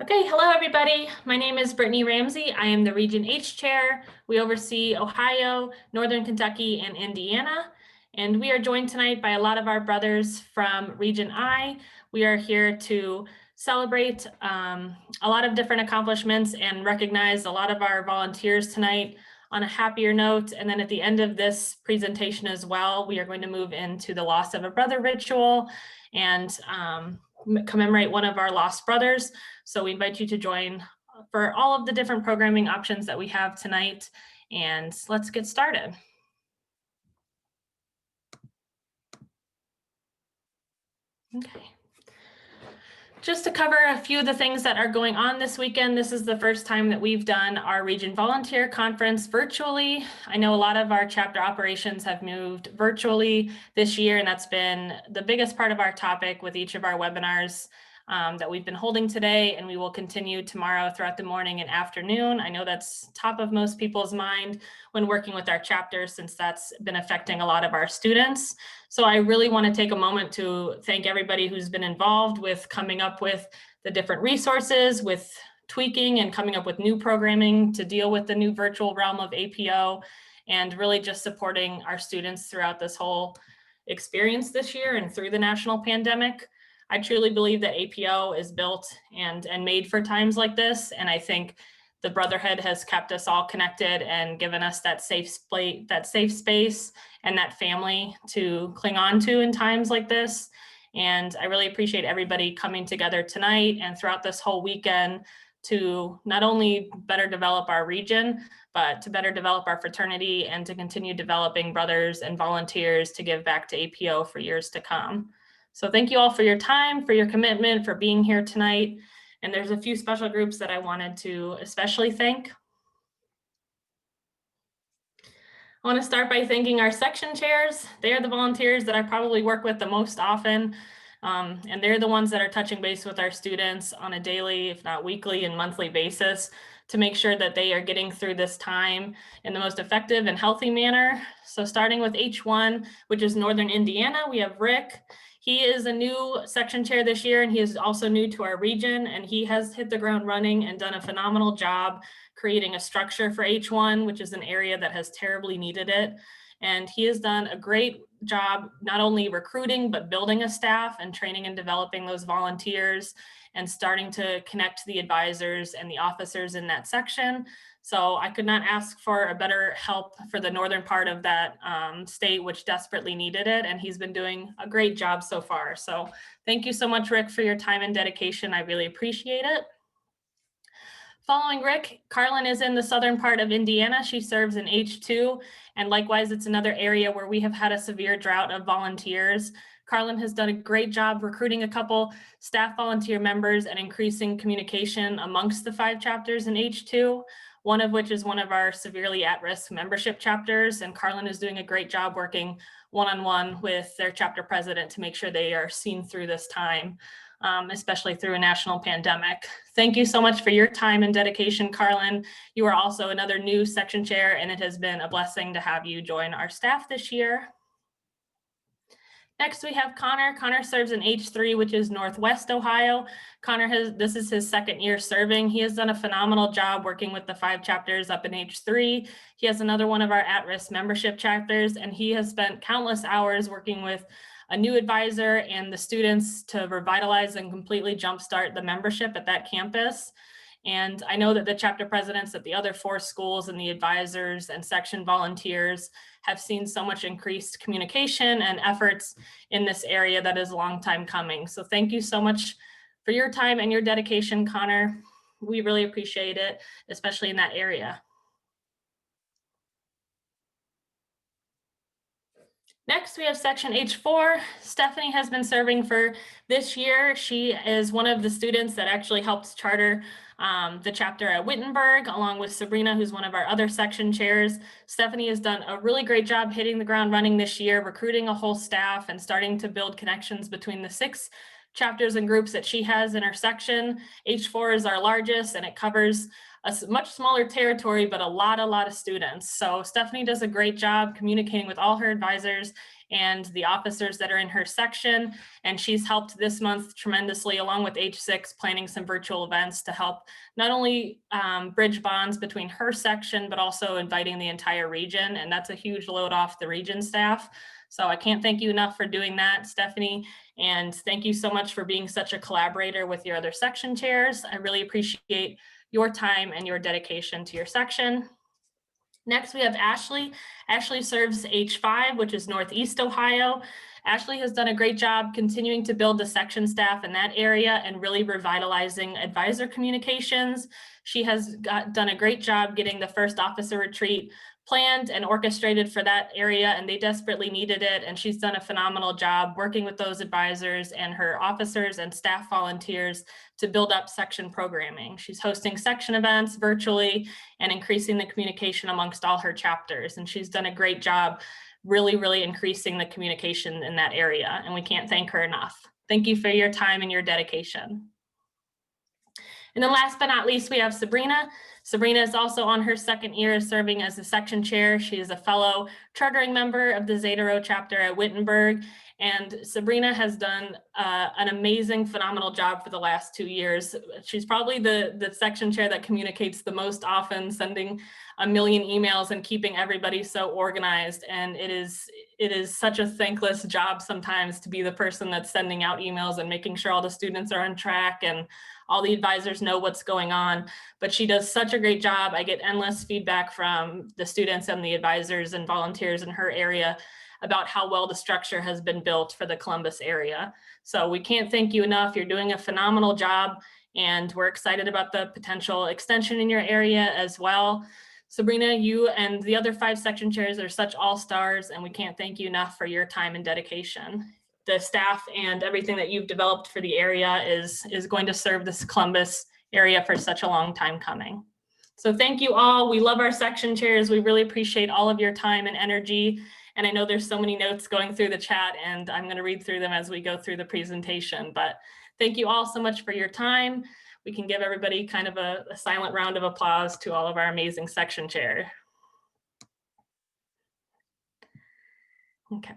Okay, hello everybody. My name is Brittany Ramsey. I am the Region H Chair. We oversee Ohio, Northern Kentucky, and Indiana. And we are joined tonight by a lot of our brothers from Region I. We are here to celebrate a lot of different accomplishments and recognize a lot of our volunteers tonight on a happier note. And then at the end of this presentation as well, we are going to move into the loss of a brother ritual and commemorate one of our lost brothers. So we invite you to join for all of the different programming options that we have tonight. And let's get started. Okay. Just to cover a few of the things that are going on this weekend, this is the first time that we've done our Region Volunteer Conference virtually. I know a lot of our chapter operations have moved virtually this year, and that's been the biggest part of our topic with each of our webinars that we've been holding today, and we will continue tomorrow throughout the morning and afternoon. I know that's top of most people's mind when working with our chapters, since that's been affecting a lot of our students. So I really want to take a moment to thank everybody who's been involved with coming up with the different resources, with tweaking and coming up with new programming to deal with the new virtual realm of APO, and really just supporting our students throughout this whole experience this year and through the national pandemic. I truly believe that APO is built and made for times like this. And I think the Brotherhood has kept us all connected and given us that safe space and that family to cling on to in times like this. And I really appreciate everybody coming together tonight and throughout this whole weekend to not only better develop our region, but to better develop our fraternity and to continue developing brothers and volunteers to give back to APO for years to come. So thank you all for your time, for your commitment, for being here tonight. And there's a few special groups that I wanted to especially thank. I want to start by thanking our section chairs. They are the volunteers that I probably work with the most often. And they're the ones that are touching base with our students on a daily, if not weekly and monthly basis to make sure that they are getting through this time in the most effective and healthy manner. So starting with H1, which is Northern Indiana, we have Rick. He is a new section chair this year, and he is also new to our region, and he has hit the ground running and done a phenomenal job creating a structure for H1, which is an area that has terribly needed it. And he has done a great job not only recruiting, but building a staff and training and developing those volunteers and starting to connect the advisors and the officers in that section. So I could not ask for a better help for the northern part of that state, which desperately needed it. And he's been doing a great job so far. So thank you so much, Rick, for your time and dedication. I really appreciate it. Following Rick, Carlin is in the southern part of Indiana. She serves in H2, and likewise, it's another area where we have had a severe drought of volunteers. Carlin has done a great job recruiting a couple staff volunteer members and increasing communication amongst the 5 chapters in H2, one of which is one of our severely at-risk membership chapters, and Carlin is doing a great job working one-on-one with their chapter president to make sure they are seen through this time. Especially through a national pandemic. Thank you so much for your time and dedication, Carlin. You are also another new section chair, and it has been a blessing to have you join our staff this year. Next, we have Connor. Connor serves in H3, which is Northwest Ohio. This is his second year serving. He has done a phenomenal job working with the 5 chapters up in H3. He has another one of our at-risk membership chapters, and he has spent countless hours working with a new advisor and the students to revitalize and completely jumpstart the membership at that campus. And I know that the chapter presidents at the other 4 schools and the advisors and section volunteers have seen so much increased communication and efforts in this area that is a long time coming. So thank you so much for your time and your dedication, Connor. We really appreciate it, especially in that area. Next, we have section H4. Stephanie has been serving for this year. She is one of the students that actually helped charter the chapter at Wittenberg, along with Sabrina, who's one of our other section chairs. Stephanie has done a really great job hitting the ground running this year, recruiting a whole staff and starting to build connections between the 6 chapters and groups that she has in her section. H4 is our largest, and it covers a much smaller territory, but a lot of students. So Stephanie does a great job communicating with all her advisors and the officers that are in her section. And she's helped this month tremendously, along with H6, planning some virtual events to help not only bridge bonds between her section, but also inviting the entire region. And that's a huge load off the region staff. So I can't thank you enough for doing that, Stephanie. And thank you so much for being such a collaborator with your other section chairs. I really appreciate your time and your dedication to your section. Next, we have Ashley. Ashley serves H5, which is Northeast Ohio. Ashley has done a great job continuing to build the section staff in that area and really revitalizing advisor communications. She has done a great job getting the first officer retreat planned and orchestrated for that area, and they desperately needed it. And she's done a phenomenal job working with those advisors and her officers and staff volunteers to build up section programming. She's hosting section events virtually and increasing the communication amongst all her chapters. And she's done a great job really increasing the communication in that area. And we can't thank her enough. Thank you for your time and your dedication. And then last but not least, we have Sabrina. Sabrina is also on her second year serving as the section chair. She is a fellow chartering member of the Zeta Rho chapter at Wittenberg. And Sabrina has done an amazing, phenomenal job for the last 2 years. She's probably the section chair that communicates the most often, sending a million emails and keeping everybody so organized. And it is such a thankless job sometimes to be the person that's sending out emails and making sure all the students are on track and all the advisors know what's going on. But she does such a great job. I get endless feedback from the students and the advisors and volunteers in her area about how well the structure has been built for the Columbus area. So we can't thank you enough. You're doing a phenomenal job, and we're excited about the potential extension in your area as well. Sabrina, you and the other 5 section chairs are such all-stars, and we can't thank you enough for your time and dedication. The staff and everything that you've developed for the area is going to serve this Columbus area for such a long time coming. So thank you all. We love our section chairs. We really appreciate all of your time and energy. And I know there's so many notes going through the chat, and I'm going to read through them as we go through the presentation. But thank you all so much for your time. We can give everybody kind of a silent round of applause to all of our amazing section chair. Okay.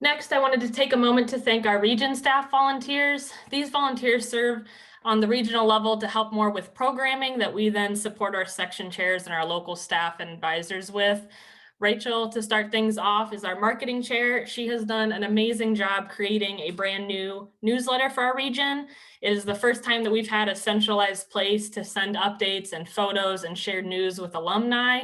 Next, I wanted to take a moment to thank our region staff volunteers. These volunteers serve on the regional level to help more with programming that we then support our section chairs and our local staff and advisors with. Rachel, to start things off, is our marketing chair. She has done an amazing job creating a brand new newsletter for our region. It is the first time that we've had a centralized place to send updates and photos and shared news with alumni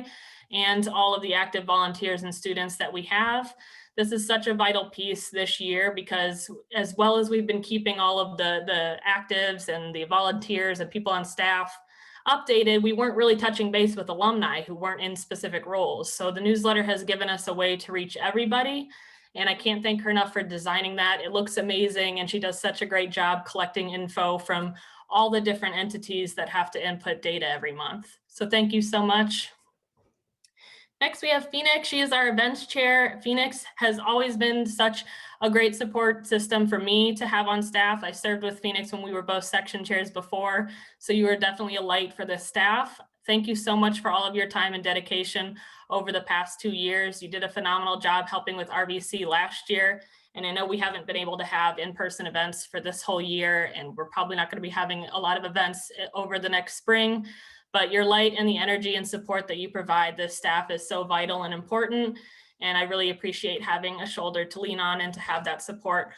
and all of the active volunteers and students that we have. This is such a vital piece this year because as well as we've been keeping all of the actives and the volunteers and people on staff updated, we weren't really touching base with alumni who weren't in specific roles. So the newsletter has given us a way to reach everybody. And I can't thank her enough for designing that. It looks amazing. And she does such a great job collecting info from all the different entities that have to input data every month. So thank you so much. Next, we have Phoenix. She is our events chair. Phoenix has always been such a great support system for me to have on staff. I served with Phoenix when we were both section chairs before, so you are definitely a light for the staff. Thank you so much for all of your time and dedication over the past 2 years. You did a phenomenal job helping with RVC last year, and I know we haven't been able to have in-person events for this whole year, and we're probably not going to be having a lot of events over the next spring. But your light and the energy and support that you provide this staff is so vital and important. And I really appreciate having a shoulder to lean on and to have that support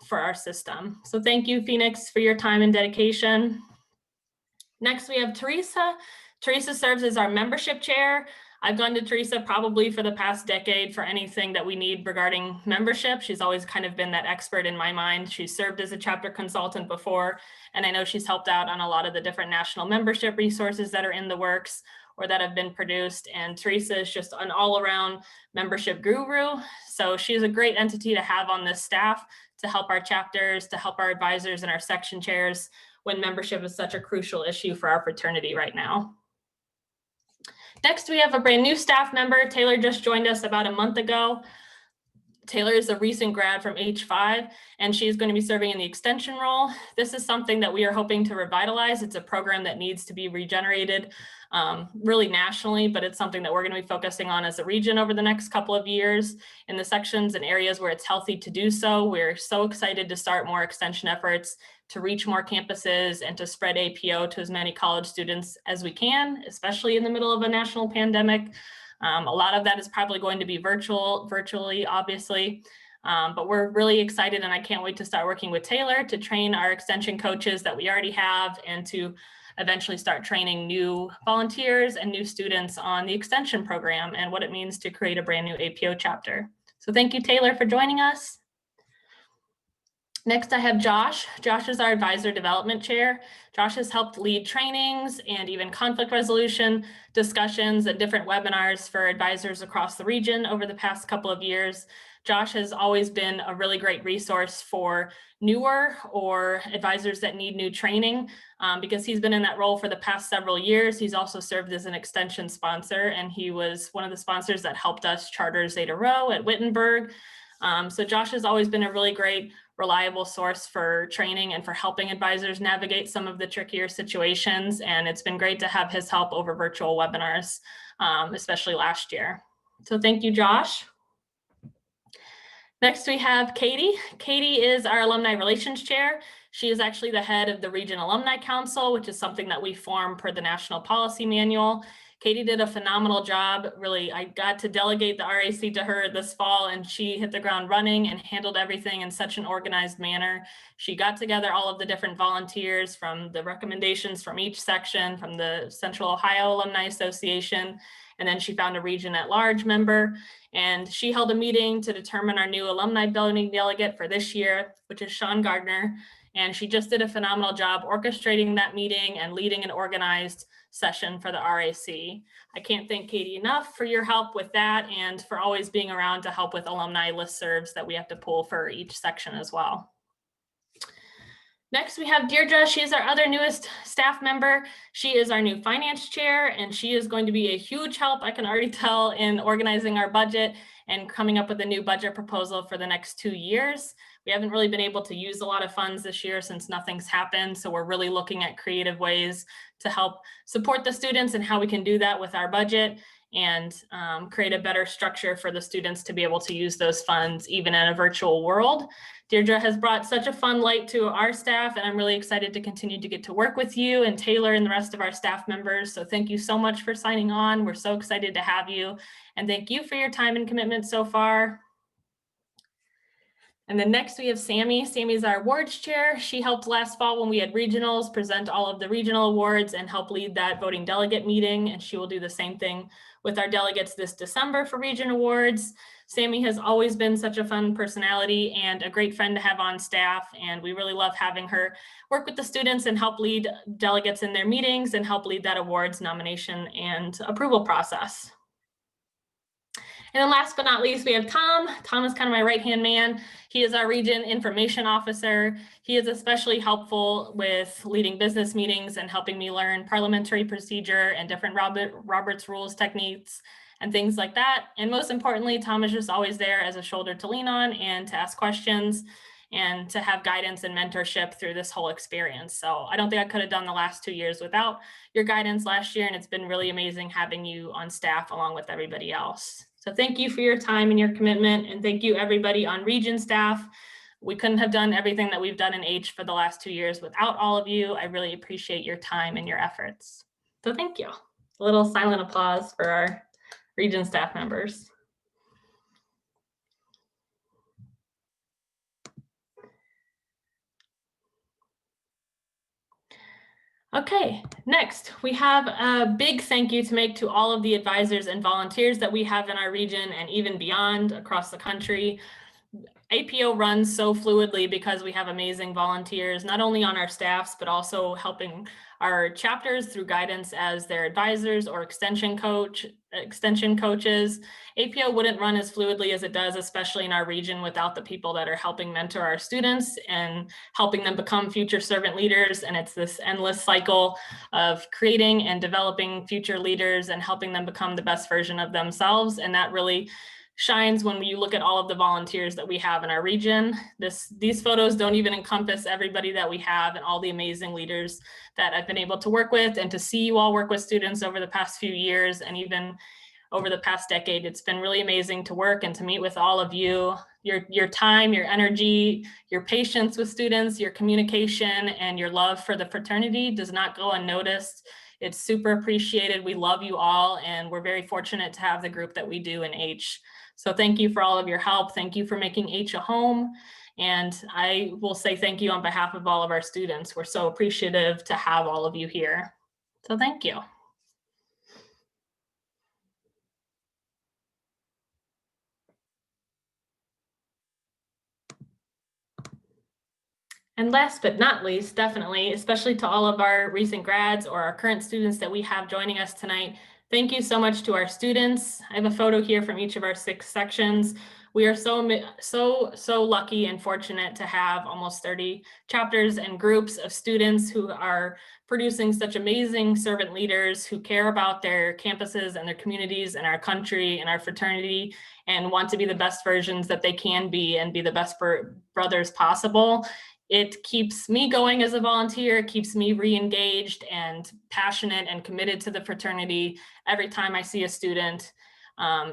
for our system. So thank you, Phoenix, for your time and dedication. Next, we have Teresa. Teresa serves as our membership chair. I've gone to Teresa probably for the past decade for anything that we need regarding membership. She's always kind of been that expert in my mind. She served as a chapter consultant before, and I know she's helped out on a lot of the different national membership resources that are in the works or that have been produced. And Teresa is just an all-around membership guru. So she's a great entity to have on this staff to help our chapters, to help our advisors and our section chairs when membership is such a crucial issue for our fraternity right now. Next, we have a brand new staff member. Taylor just joined us about a month ago. Taylor is a recent grad from H5, and she's going to be serving in the extension role. This is something that we are hoping to revitalize. It's a program that needs to be regenerated really nationally, but it's something that we're going to be focusing on as a region over the next couple of years in the sections and areas where it's healthy to do so. We're so excited to start more extension efforts to reach more campuses and to spread APO to as many college students as we can, especially in the middle of a national pandemic. A lot of that is probably going to be virtually, obviously, but we're really excited, and I can't wait to start working with Taylor to train our extension coaches that we already have and to eventually start training new volunteers and new students on the extension program and what it means to create a brand new APO chapter. So thank you, Taylor, for joining us. Next, I have Josh. Josh is our advisor development chair. Josh has helped lead trainings and even conflict resolution discussions and different webinars for advisors across the region over the past couple of years. Josh has always been a really great resource for newer or advisors that need new training because he's been in that role for the past several years. He's also served as an extension sponsor, and he was one of the sponsors that helped us charter Zeta Rho at Wittenberg. So Josh has always been a really great, reliable source for training and for helping advisors navigate some of the trickier situations. And it's been great to have his help over virtual webinars, especially last year. So thank you, Josh. Next, we have Katie. Katie is our Alumni Relations Chair. She is actually the head of the Region Alumni Council, which is something that we form per the National Policy Manual. Katie did a phenomenal job. Really, I got to delegate the RAC to her this fall, and she hit the ground running and handled everything in such an organized manner. She got together all of the different volunteers from the recommendations from each section, from the Central Ohio Alumni Association, and then she found a region at large member. And she held a meeting to determine our new alumni voting delegate for this year, which is Sean Gardner. And she just did a phenomenal job orchestrating that meeting and leading an organized session for the RAC. I can't thank Katie enough for your help with that and for always being around to help with alumni listservs that we have to pull for each section as well. Next, we have Deirdre. She is our other newest staff member. She is our new finance chair, and she is going to be a huge help, I can already tell, in organizing our budget and coming up with a new budget proposal for the next 2 years. We haven't really been able to use a lot of funds this year since nothing's happened, so we're really looking at creative ways to help support the students and how we can do that with our budget and create a better structure for the students to be able to use those funds even in a virtual world. Deirdre has brought such a fun light to our staff, and I'm really excited to continue to get to work with you and Taylor and the rest of our staff members. So thank you so much for signing on. We're so excited to have you, and thank you for your time and commitment so far. And then next we have Sammy. Sammy's our awards chair. She helped last fall when we had regionals present all of the regional awards and help lead that voting delegate meeting. And she will do the same thing with our delegates this December for region awards. Sammy has always been such a fun personality and a great friend to have on staff. And we really love having her work with the students and help lead delegates in their meetings and help lead that awards nomination and approval process. And then last but not least, we have Tom. Tom is kind of my right-hand man. He is our region information officer. He is especially helpful with leading business meetings and helping me learn parliamentary procedure and different Robert's rules techniques and things like that. And most importantly, Tom is just always there as a shoulder to lean on and to ask questions and to have guidance and mentorship through this whole experience. So I don't think I could have done the last 2 years without your guidance last year, and it's been really amazing having you on staff along with everybody else. So thank you for your time and your commitment, and thank you everybody on region staff. We couldn't have done everything that we've done in H for the last 2 years without all of you. I really appreciate your time and your efforts. So thank you. A little silent applause for our region staff members. Okay, next we have a big thank you to make to all of the advisors and volunteers that we have in our region and even beyond across the country. APO runs so fluidly because we have amazing volunteers, not only on our staffs, but also helping our chapters through guidance as their advisors or extension coaches. APO wouldn't run as fluidly as it does, especially in our region, without the people that are helping mentor our students and helping them become future servant leaders. And it's this endless cycle of creating and developing future leaders and helping them become the best version of themselves. And that really shines when you look at all of the volunteers that we have in our region. These photos don't even encompass everybody that we have and all the amazing leaders that I've been able to work with, and to see you all work with students over the past few years and even over the past decade. It's been really amazing to work and to meet with all of you. Your time, your energy, your patience with students, your communication, and your love for the fraternity does not go unnoticed. It's super appreciated. We love you all, and we're very fortunate to have the group that we do in H. So thank you for all of your help. Thank you for making H a home. And I will say thank you on behalf of all of our students. We're so appreciative to have all of you here. So thank you. And last but not least, definitely, especially to all of our recent grads or our current students that we have joining us tonight, thank you so much to our students. I have a photo here from each of our 6 sections. We are so lucky and fortunate to have almost 30 chapters and groups of students who are producing such amazing servant leaders who care about their campuses and their communities and our country and our fraternity and want to be the best versions that they can be and be the best brothers possible. It keeps me going as a volunteer, it keeps me re-engaged and passionate and committed to the fraternity every time I see a student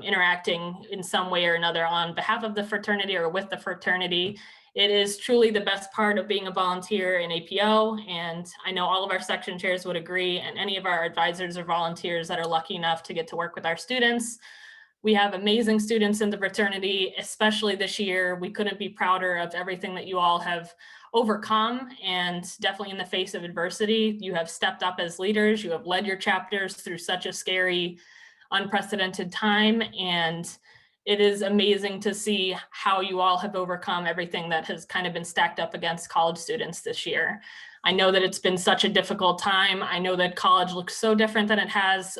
interacting in some way or another on behalf of the fraternity or with the fraternity. It is truly the best part of being a volunteer in APO, and I know all of our section chairs would agree, and any of our advisors or volunteers that are lucky enough to get to work with our students. We have amazing students in the fraternity, especially this year. We couldn't be prouder of everything that you all have overcome, and definitely in the face of adversity, you have stepped up as leaders. You have led your chapters through such a scary, unprecedented time, and it is amazing to see how you all have overcome everything that has kind of been stacked up against college students this year. I know that it's been such a difficult time. I know that college looks so different than it has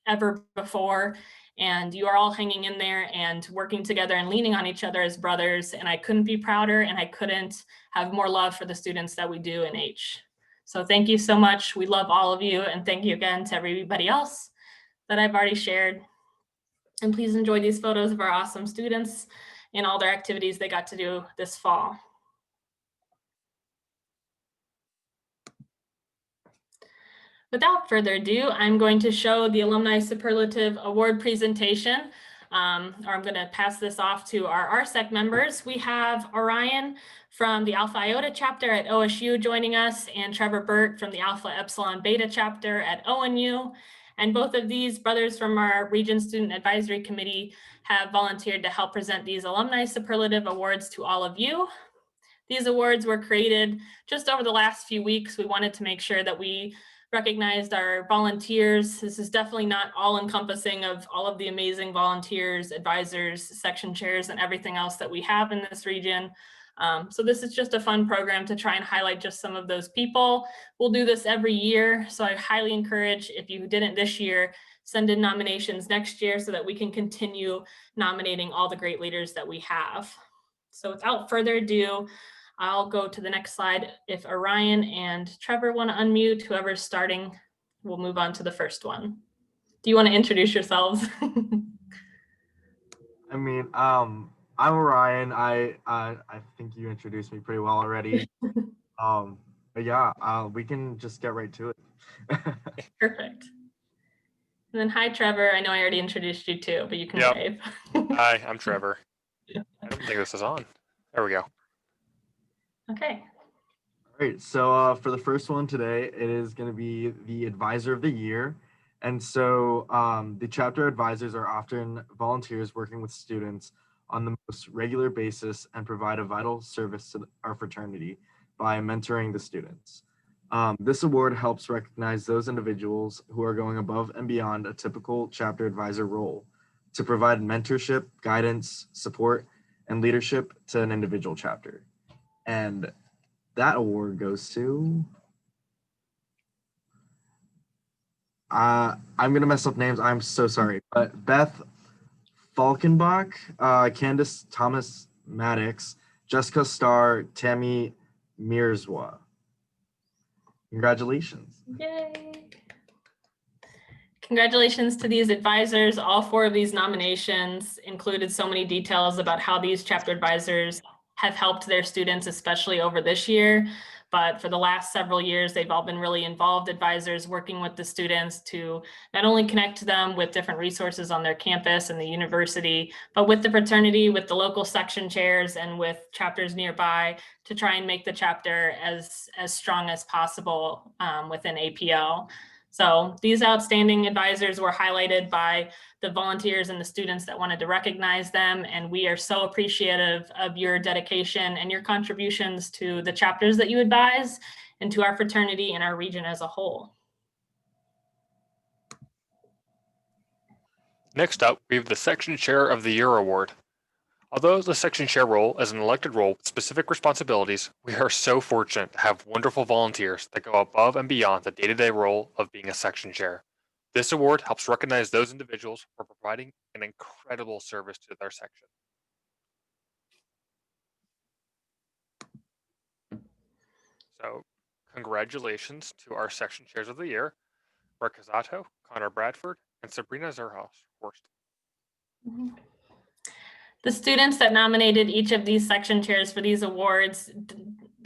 ever before, and you are all hanging in there and working together and leaning on each other as brothers. And I couldn't be prouder, and I couldn't have more love for the students that we do in H. So thank you so much. We love all of you. And thank you again to everybody else that I've already shared. And please enjoy these photos of our awesome students and all their activities they got to do this fall. Without further ado, I'm going to show the Alumni Superlative Award presentation, or I'm going to pass this off to our RSEC members. We have Orion from the Alpha Iota chapter at OSU joining us, and Trevor Burt from the Alpha Epsilon Beta chapter at ONU. And both of these brothers from our Region Student Advisory Committee have volunteered to help present these Alumni Superlative Awards to all of you. These awards were created just over the last few weeks. We wanted to make sure that we recognized our volunteers. This is definitely not all encompassing of all of the amazing volunteers, advisors, section chairs, and everything else that we have in this region. So this is just a fun program to try and highlight just some of those people. We'll do this every year, so I highly encourage, if you didn't this year, send in nominations next year so that we can continue nominating all the great leaders that we have. So without further ado, I'll go to the next slide. If Orion and Trevor want to unmute, whoever's starting, we'll move on to the first one. Do you want to introduce yourselves? I mean, I'm Orion. I think you introduced me pretty well already. But yeah, we can just get right to it. Perfect. And then hi, Trevor. I know I already introduced you too, but you can wave. Hi, I'm Trevor. I don't think this is on. There we go. Okay. All right, so for the first one today, it is going to be the Advisor of the Year. And so the chapter advisors are often volunteers working with students on the most regular basis and provide a vital service to our fraternity by mentoring the students. This award helps recognize those individuals who are going above and beyond a typical chapter advisor role to provide mentorship, guidance, support, and leadership to an individual chapter. And that award goes to, I'm going to mess up names. I'm so sorry. But Beth Falkenbach, Candace Thomas Maddox, Jessica Starr, Tammy Mirzwa. Congratulations. Yay. Congratulations to these advisors. All 4 of these nominations included so many details about how these chapter advisors have helped their students, especially over this year. But for the last several years, they've all been really involved advisors working with the students to not only connect them with different resources on their campus and the university, but with the fraternity, with the local section chairs, and with chapters nearby to try and make the chapter as strong as possible within APO. So these outstanding advisors were highlighted by the volunteers and the students that wanted to recognize them. And we are so appreciative of your dedication and your contributions to the chapters that you advise and to our fraternity and our region as a whole. Next up, we have the Section Chair of the Year Award. Although the section chair role is an elected role with specific responsibilities, we are so fortunate to have wonderful volunteers that go above and beyond the day-to-day role of being a section chair. This award helps recognize those individuals for providing an incredible service to their section. So, congratulations to our section chairs of the year, Rick Cazzato, Connor Bradford, and Sabrina Zerhorst. The students that nominated each of these section chairs for these awards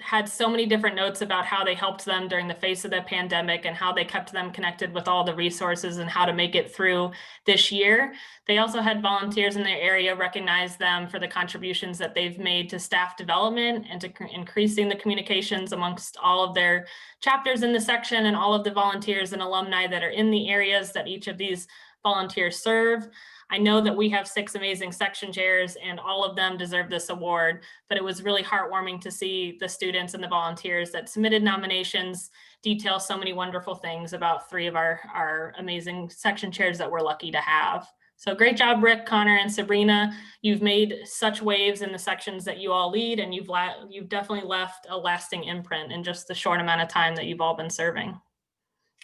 had so many different notes about how they helped them during the face of the pandemic and how they kept them connected with all the resources and how to make it through this year. They also had volunteers in their area recognize them for the contributions that they've made to staff development and to increasing the communications amongst all of their chapters in the section and all of the volunteers and alumni that are in the areas that each of these volunteers serve. I know that we have 6 amazing section chairs and all of them deserve this award, but it was really heartwarming to see the students and the volunteers that submitted nominations detail so many wonderful things about 3 of our amazing section chairs that we're lucky to have. So great job, Rick, Connor, and Sabrina. You've made such waves in the sections that you all lead, and you've definitely left a lasting imprint in just the short amount of time that you've all been serving.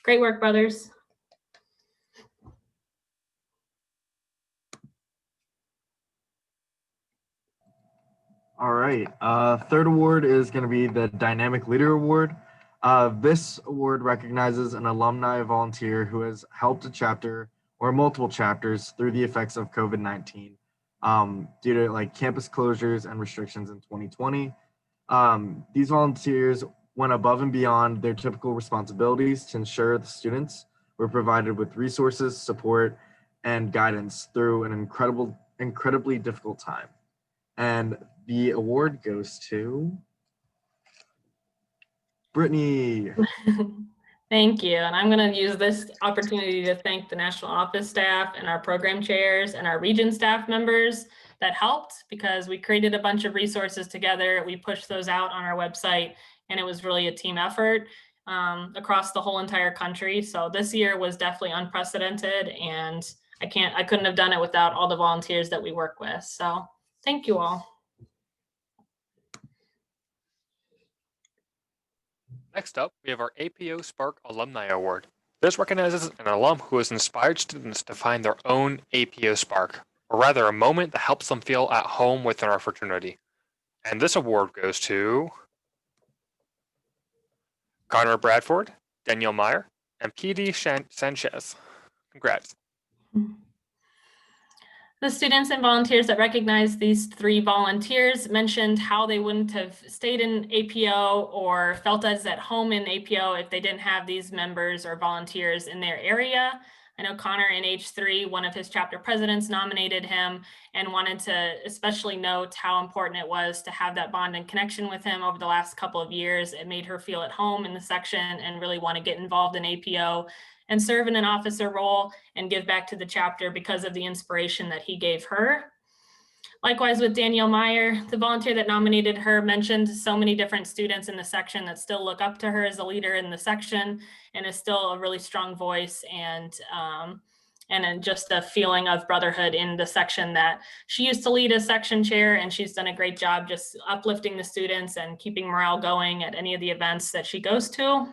Great work, brothers. All right. Third award is going to be the Dynamic Leader Award. This award recognizes an alumni volunteer who has helped a chapter or multiple chapters through the effects of COVID-19 due to like campus closures and restrictions in 2020. These volunteers went above and beyond their typical responsibilities to ensure the students were provided with resources, support, and guidance through an incredibly difficult time. And the award goes to Brittany. Thank you. And I'm going to use this opportunity to thank the national office staff and our program chairs and our region staff members that helped, because we created a bunch of resources together. We pushed those out on our website, and it was really a team effort across the whole entire country. So this year was definitely unprecedented, and I couldn't have done it without all the volunteers that we work with. So thank you all. Next up, we have our APO Spark Alumni Award. This recognizes an alum who has inspired students to find their own APO spark, or rather a moment that helps them feel at home within our fraternity. And this award goes to Connor Bradford, Danielle Meyer, and PD Sanchez. Congrats. The students and volunteers that recognized these 3 volunteers mentioned how they wouldn't have stayed in APO or felt as at home in APO if they didn't have these members or volunteers in their area. I know Connor in H3, one of his chapter presidents nominated him and wanted to especially note how important it was to have that bond and connection with him over the last couple of years. It made her feel at home in the section and really want to get involved in APO and serve in an officer role and give back to the chapter because of the inspiration that he gave her. Likewise with Danielle Meyer, the volunteer that nominated her mentioned so many different students in the section that still look up to her as a leader in the section and is still a really strong voice and just a feeling of brotherhood in the section that she used to lead as section chair, and she's done a great job just uplifting the students and keeping morale going at any of the events that she goes to.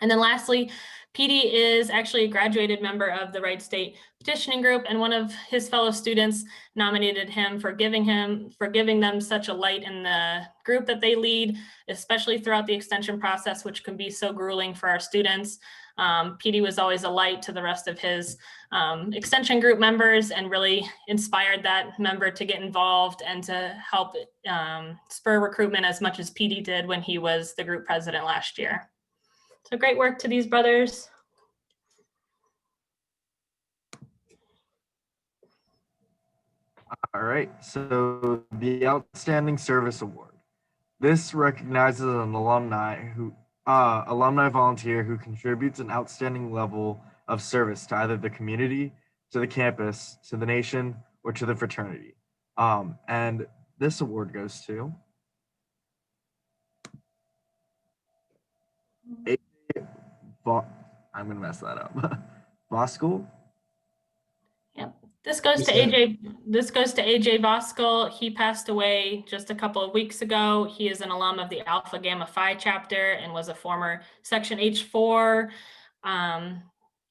And then lastly, PD is actually a graduated member of the Wright State petitioning group, and one of his fellow students nominated him for giving them such a light in the group that they lead, especially throughout the extension process, which can be so grueling for our students. PD was always a light to the rest of his extension group members and really inspired that member to get involved and to help spur recruitment as much as PD did when he was the group president last year. So great work to these brothers. All right, so the Outstanding Service Award. This recognizes an alumni volunteer who contributes an outstanding level of service to either the community, to the campus, to the nation, or to the fraternity. And this award goes to I'm gonna mess that up. Voskuhl. Yep. This goes to AJ Voskuhl. He passed away just a couple of weeks ago. He is an alum of the Alpha Gamma Phi chapter and was a former Section H4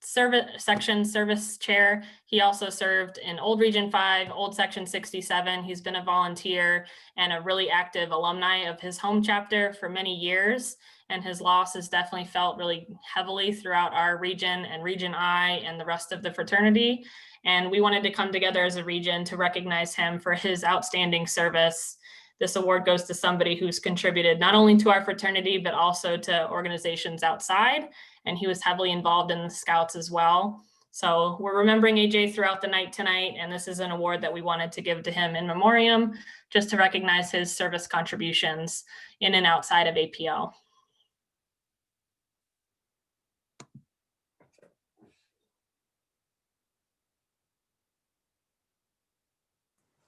service chair. He also served in Old Region 5, Old Section 67. He's been a volunteer and a really active alumni of his home chapter for many years. And his loss is definitely felt really heavily throughout our region and Region I and the rest of the fraternity. And we wanted to come together as a region to recognize him for his outstanding service. This award goes to somebody who's contributed not only to our fraternity, but also to organizations outside. And he was heavily involved in the Scouts as well. So we're remembering AJ throughout the night tonight. And this is an award that we wanted to give to him in memoriam, just to recognize his service contributions in and outside of APL.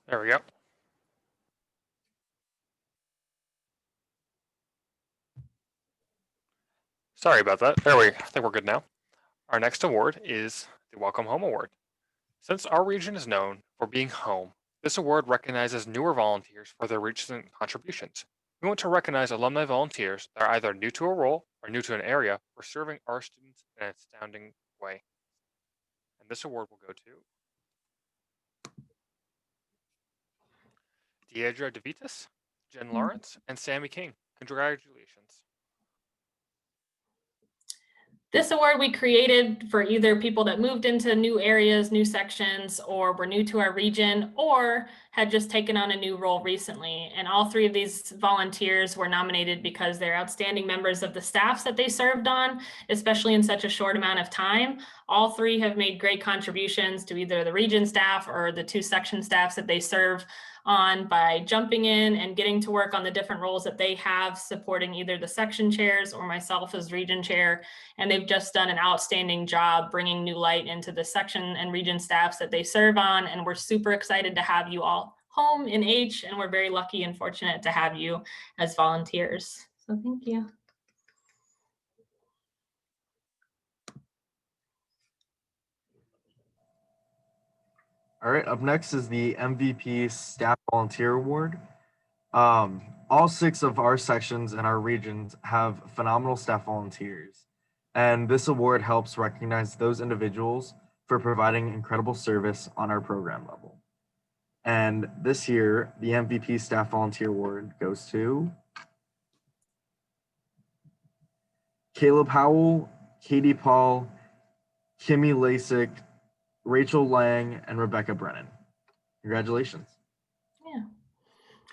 There we go. Sorry about that. I think we're good now. Our next award is the Welcome Home Award. Since our region is known for being home, this award recognizes newer volunteers for their recent contributions. We want to recognize alumni volunteers that are either new to a role or new to an area for serving our students in an astounding way. And this award will go to Deidre DeVitas, Jen Lawrence, and Sammy King. Congratulations. This award we created for either people that moved into new areas, new sections, or were new to our region, or had just taken on a new role recently. And all three of these volunteers were nominated because they're outstanding members of the staffs that they served on, especially in such a short amount of time. All three have made great contributions to either the region staff or the two section staffs that they serve on by jumping in and getting to work on the different roles that they have, supporting either the section chairs or myself as region chair. And they've just done an outstanding job bringing new light into the section and region staffs that they serve on. And we're super excited to have you all home in H, and we're very lucky and fortunate to have you as volunteers. So thank you. All right, up next is the MVP Staff Volunteer Award. All 6 of our sections and our regions have phenomenal staff volunteers, and this award helps recognize those individuals for providing incredible service on our program level. And this year, the MVP Staff Volunteer Award goes to Caleb Howell, Katie Paul, Kimmy Lasik, Rachel Lang, and Rebecca Brennan. Congratulations. Yeah.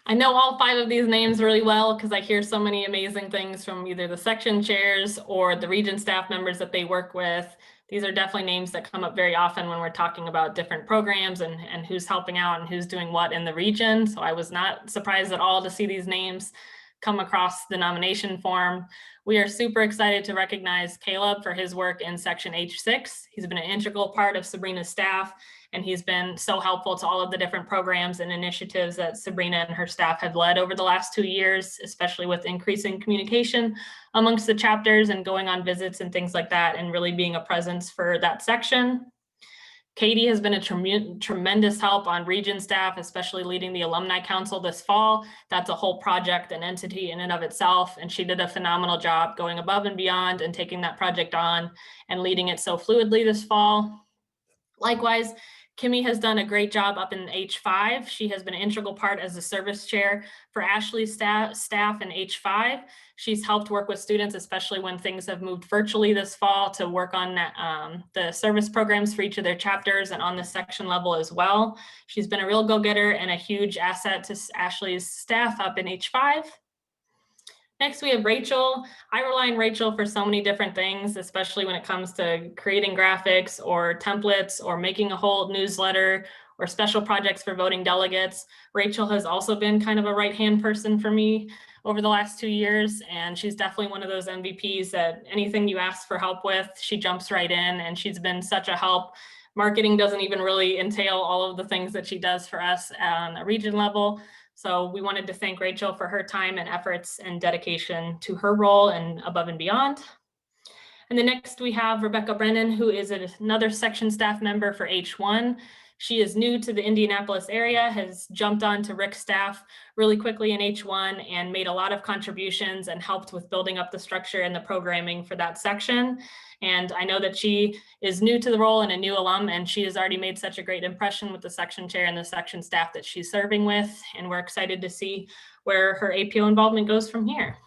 I know all 5 of these names really well because I hear so many amazing things from either the section chairs or the region staff members that they work with. These are definitely names that come up very often when we're talking about different programs and who's helping out and who's doing what in the region. So I was not surprised at all to see these names come across the nomination form. We are super excited to recognize Caleb for his work in Section H6. He's been an integral part of Sabrina's staff, and he's been so helpful to all of the different programs and initiatives that Sabrina and her staff have led over the last 2 years, especially with increasing communication amongst the chapters and going on visits and things like that, and really being a presence for that section. Katie has been a tremendous help on region staff, especially leading the Alumni Council this fall. That's a whole project and entity in and of itself, and she did a phenomenal job going above and beyond and taking that project on and leading it so fluidly this fall. Likewise, Kimmy has done a great job up in H5. She has been an integral part as the service chair for Ashley's staff in H5. She's helped work with students, especially when things have moved virtually this fall, to work on the service programs for each of their chapters and on the section level as well. She's been a real go-getter and a huge asset to Ashley's staff up in H5. Next, we have Rachel. I rely on Rachel for so many different things, especially when it comes to creating graphics or templates or making a whole newsletter or special projects for voting delegates. Rachel has also been kind of a right-hand person for me over the last 2 years, and she's definitely one of those MVPs that anything you ask for help with, she jumps right in, and she's been such a help. Marketing doesn't even really entail all of the things that she does for us on a region level. So we wanted to thank Rachel for her time and efforts and dedication to her role and above and beyond. And then next we have Rebecca Brennan, who is another section staff member for H1. She is new to the Indianapolis area, has jumped onto Rick's staff really quickly in H1 and made a lot of contributions and helped with building up the structure and the programming for that section. And I know that she is new to the role and a new alum, and she has already made such a great impression with the section chair and the section staff that she's serving with. And we're excited to see where her APO involvement goes from here.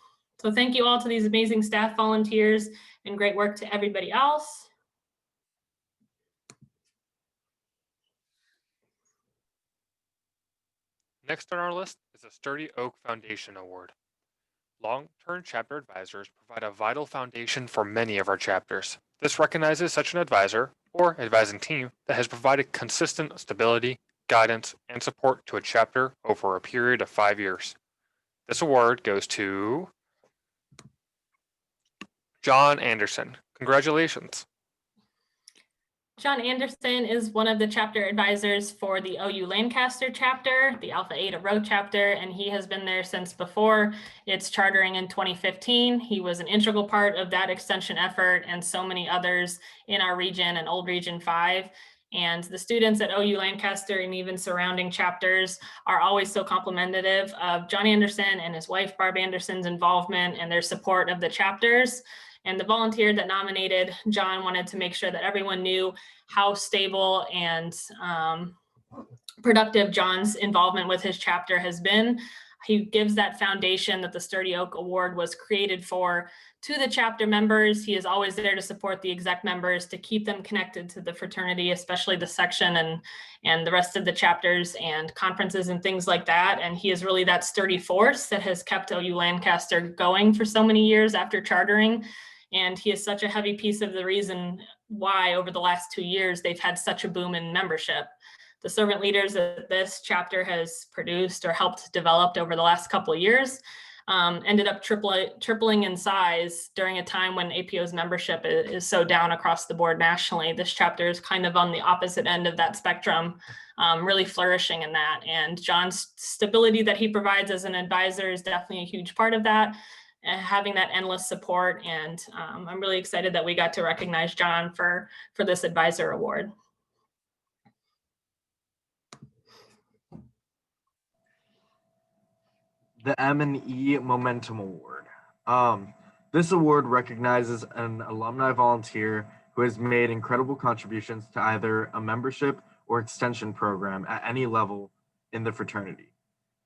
So thank you all to these amazing staff volunteers and great work to everybody else. Next on our list is the Sturdy Oak Foundation Award. Long-term chapter advisors provide a vital foundation for many of our chapters. This recognizes such an advisor or advising team that has provided consistent stability, guidance, and support to a chapter over a period of 5 years. This award goes to John Anderson. Congratulations. John Anderson is one of the chapter advisors for the OU Lancaster chapter, the Alpha Eta Rho chapter, and he has been there since before its chartering in 2015. He was an integral part of that extension effort and so many others in our region and Old Region 5. And the students at OU Lancaster and even surrounding chapters are always so complimentary of John Anderson and his wife, Barb Anderson's involvement and their support of the chapters. And the volunteer that nominated John wanted to make sure that everyone knew how stable and productive John's involvement with his chapter has been. He gives that foundation that the Sturdy Oak Award was created for to the chapter members. He is always there to support the exec members, to keep them connected to the fraternity, especially the section and the rest of the chapters and conferences and things like that. And he is really that sturdy force that has kept OU Lancaster going for so many years after chartering. And he is such a heavy piece of the reason why over the last 2 years, they've had such a boom in membership. The servant leaders that this chapter has produced or helped develop over the last couple of years ended up tripling in size during a time when APO's membership is so down across the board nationally. This chapter is kind of on the opposite end of that spectrum, really flourishing in that. And John's stability that he provides as an advisor is definitely a huge part of that. Having that endless support. And I'm really excited that we got to recognize John for this advisor award. The M&E Momentum Award. This award recognizes an alumni volunteer who has made incredible contributions to either a membership or extension program at any level in the fraternity.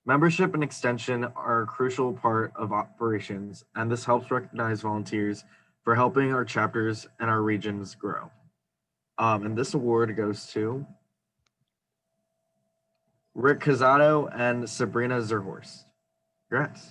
Membership and extension are a crucial part of operations, and this helps recognize volunteers for helping our chapters and our regions grow. And this award goes to Rick Casado and Sabrina Zerhorst. Congrats.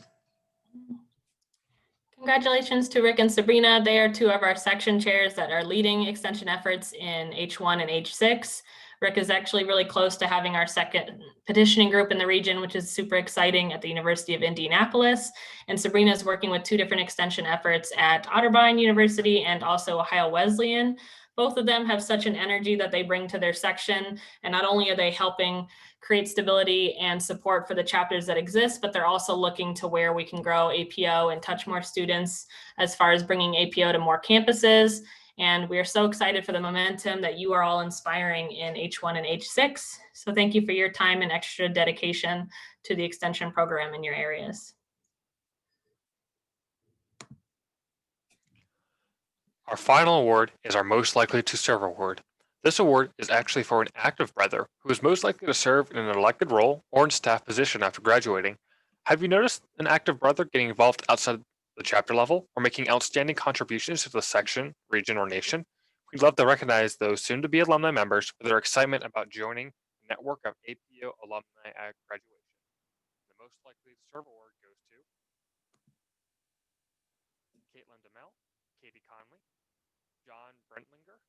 Congratulations to Rick and Sabrina. They are two of our section chairs that are leading extension efforts in H1 and H6. Rick is actually really close to having our second petitioning group in the region, which is super exciting at the University of Indianapolis. And Sabrina is working with 2 different extension efforts at Otterbein University and also Ohio Wesleyan. Both of them have such an energy that they bring to their section. And not only are they helping create stability and support for the chapters that exist, but they're also looking to where we can grow APO and touch more students as far as bringing APO to more campuses And we are so excited for the momentum that you are all inspiring in H1 and H6. So thank you for your time and extra dedication to the extension program in your areas. Our final award is our Most Likely to Serve award. This award is actually for an active brother who is most likely to serve in an elected role or in staff position after graduating. Have you noticed an active brother getting involved outside the chapter level or making outstanding contributions to the section, region, or nation? We'd love to recognize those soon-to-be alumni members for their excitement about joining the network of APO alumni at graduation. The Most Likely to Serve award goes to Caitlin DeMel, Katie Conley, John Brentlinger,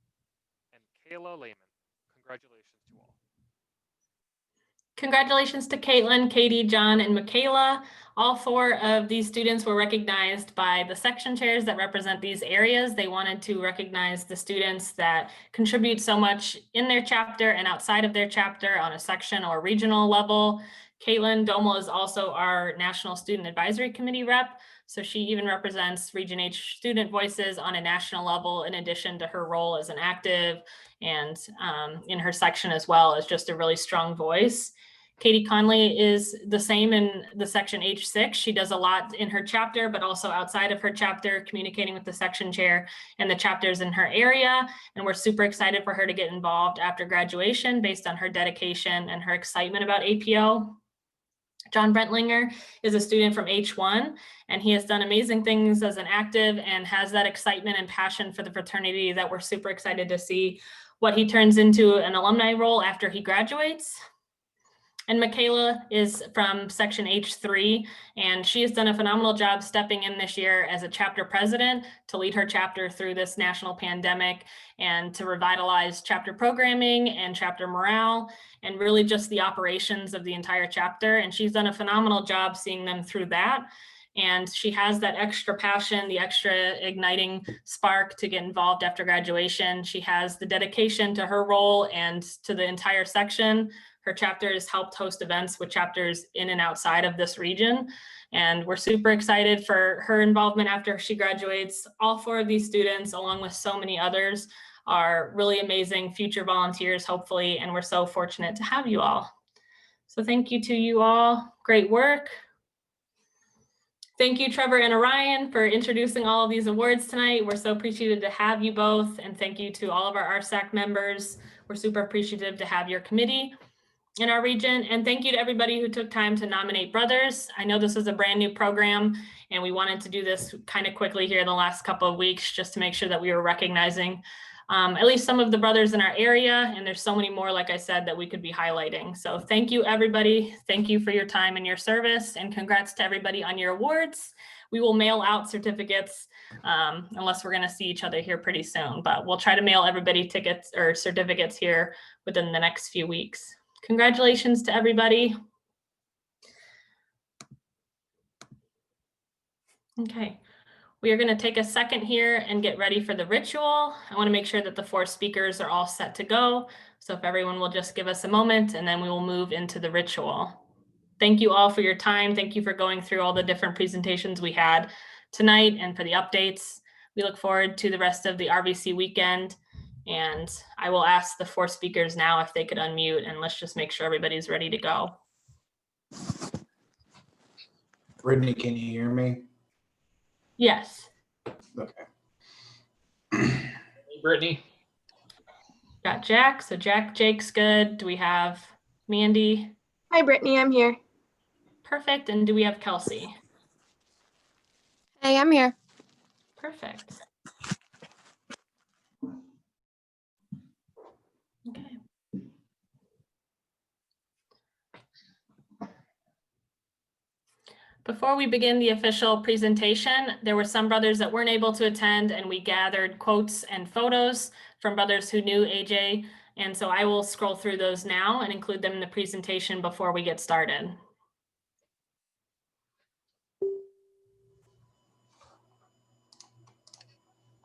and Kayla Lehman. Congratulations to all. Congratulations to Caitlin, Katie, John, and Michaela. All 4 of these students were recognized by the section chairs that represent these areas. They wanted to recognize the students that contribute so much in their chapter and outside of their chapter on a section or regional level. Caitlin Domel is also our National Student Advisory Committee rep. So she even represents Region H student voices on a national level, in addition to her role as an active and in her section as well as just a really strong voice. Katie Conley is the same in the section H6. She does a lot in her chapter, but also outside of her chapter, communicating with the section chair and the chapters in her area. And we're super excited for her to get involved after graduation based on her dedication and her excitement about APO. John Brentlinger is a student from H1, and he has done amazing things as an active and has that excitement and passion for the fraternity that we're super excited to see what he turns into an alumni role after he graduates. And Michaela is from section H3, and she has done a phenomenal job stepping in this year as a chapter president to lead her chapter through this national pandemic and to revitalize chapter programming and chapter morale and really just the operations of the entire chapter. And she's done a phenomenal job seeing them through that. And she has that extra passion, the extra igniting spark to get involved after graduation. She has the dedication to her role and to the entire section. Her chapter has helped host events with chapters in and outside of this region. And we're super excited for her involvement after she graduates. All 4 of these students, along with so many others, are really amazing future volunteers, hopefully, and we're so fortunate to have you all. So thank you to you all. Great work. Thank you, Trevor and Orion, for introducing all of these awards tonight. We're so appreciative to have you both. And thank you to all of our RSAC members. We're super appreciative to have your committee in our region. And thank you to everybody who took time to nominate brothers. I know this is a brand new program, and we wanted to do this kind of quickly here in the last couple of weeks just to make sure that we were recognizing at least some of the brothers in our area. And there's so many more, like I said, that we could be highlighting. So thank you, everybody. Thank you for your time and your service, and congrats to everybody on your awards. We will mail out certificates unless we're going to see each other here pretty soon, but we'll try to mail everybody tickets or certificates here within the next few weeks. Congratulations to everybody. Okay. We are going to take a second here and get ready for the ritual. I want to make sure that the 4 speakers are all set to go. So if everyone will just give us a moment, and then we will move into the ritual. Thank you all for your time. Thank you for going through all the different presentations we had tonight and for the updates. We look forward to the rest of the RVC weekend. And I will ask the 4 speakers now if they could unmute, and let's just make sure everybody's ready to go. Brittany, can you hear me? Yes. Okay. Hey, Brittany. Got Jack. So Jake's good. Do we have Mandy? Hi, Brittany, I'm here. Perfect. And do we have Kelsey? Hey, I'm here. Perfect. Okay. Before we begin the official presentation, there were some brothers that weren't able to attend, and we gathered quotes and photos from brothers who knew AJ. And so I will scroll through those now and include them in the presentation before we get started.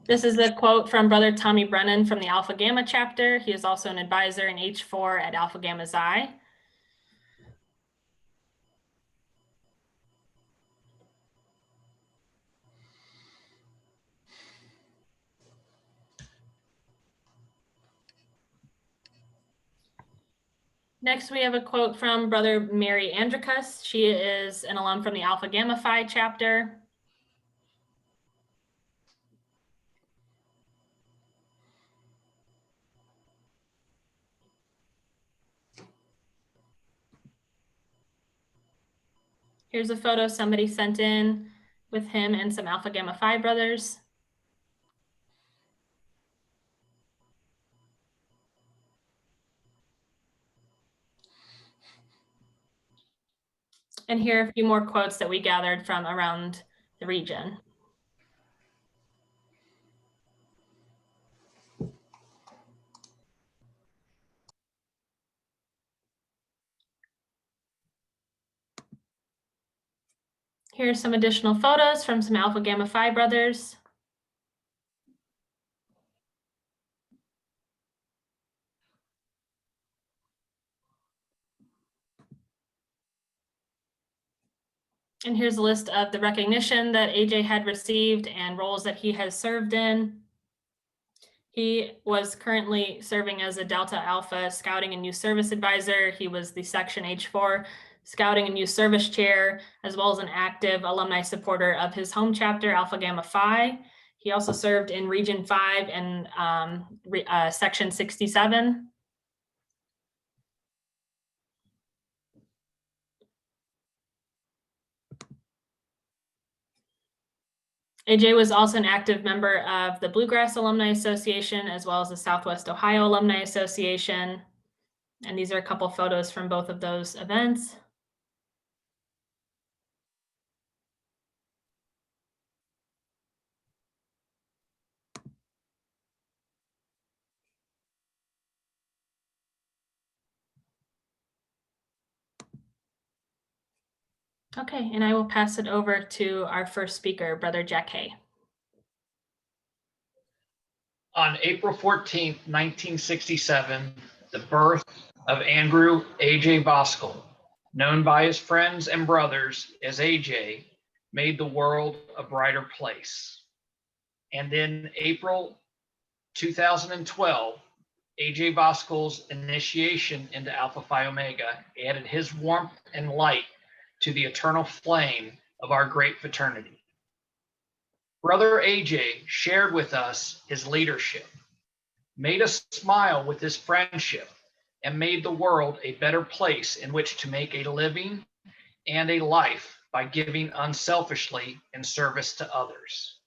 This is a quote from Brother Tommy Brennan from the Alpha Gamma chapter. He is also an advisor in H4 at Alpha Gamma Xi. Next, we have a quote from Brother Mary Andricus. She is an alum from the Alpha Gamma Phi chapter. Here's a photo somebody sent in with him and some Alpha Gamma Phi brothers. And here are a few more quotes that we gathered from around the region. Here's some additional photos from some Alpha Gamma Phi brothers. And here's a list of the recognition that AJ had received and roles that he has served in. He was currently serving as a Delta Alpha Scouting and Youth Service Advisor. He was the Section H4 Scouting and Youth Service Chair, as well as an active alumni supporter of his home chapter, Alpha Gamma Phi. He also served in Region 5 and Section 67. AJ was also an active member of the Bluegrass Alumni Association, as well as the Southwest Ohio Alumni Association. And these are a couple photos from both of those events. Okay, and I will pass it over to our first speaker, Brother Jack Hay. On April 14th, 1967, the birth of Andrew A.J. Voskuhl, known by his friends and brothers as AJ, made the world a brighter place. And in April 2012, AJ Voskuhl's initiation into Alpha Phi Omega added his warmth and light to the eternal flame of our great fraternity. Brother AJ shared with us his leadership, made us smile with his friendship, and made the world a better place in which to make a living and a life by giving unselfishly in service to others.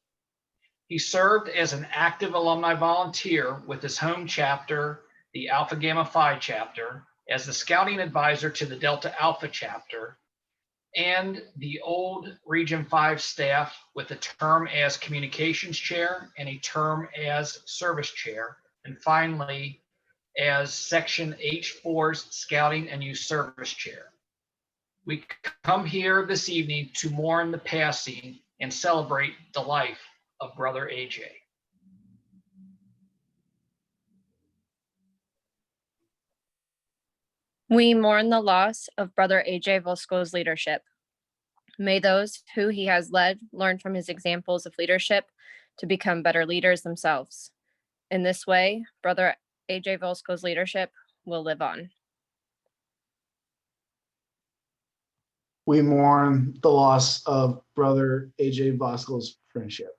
He served as an active alumni volunteer with his home chapter, the Alpha Gamma Phi chapter, as the scouting advisor to the Delta Alpha chapter, and the old Region 5 staff with a term as communications chair and a term as service chair, and finally as Section H4's Scouting and Youth Service Chair. We come here this evening to mourn the passing and celebrate the life of Brother AJ. We mourn the loss of Brother AJ Voskuhl's leadership. May those who he has led learn from his examples of leadership to become better leaders themselves. In this way, Brother AJ Voskuhl's leadership will live on. We mourn the loss of Brother AJ Voskuhl's friendship.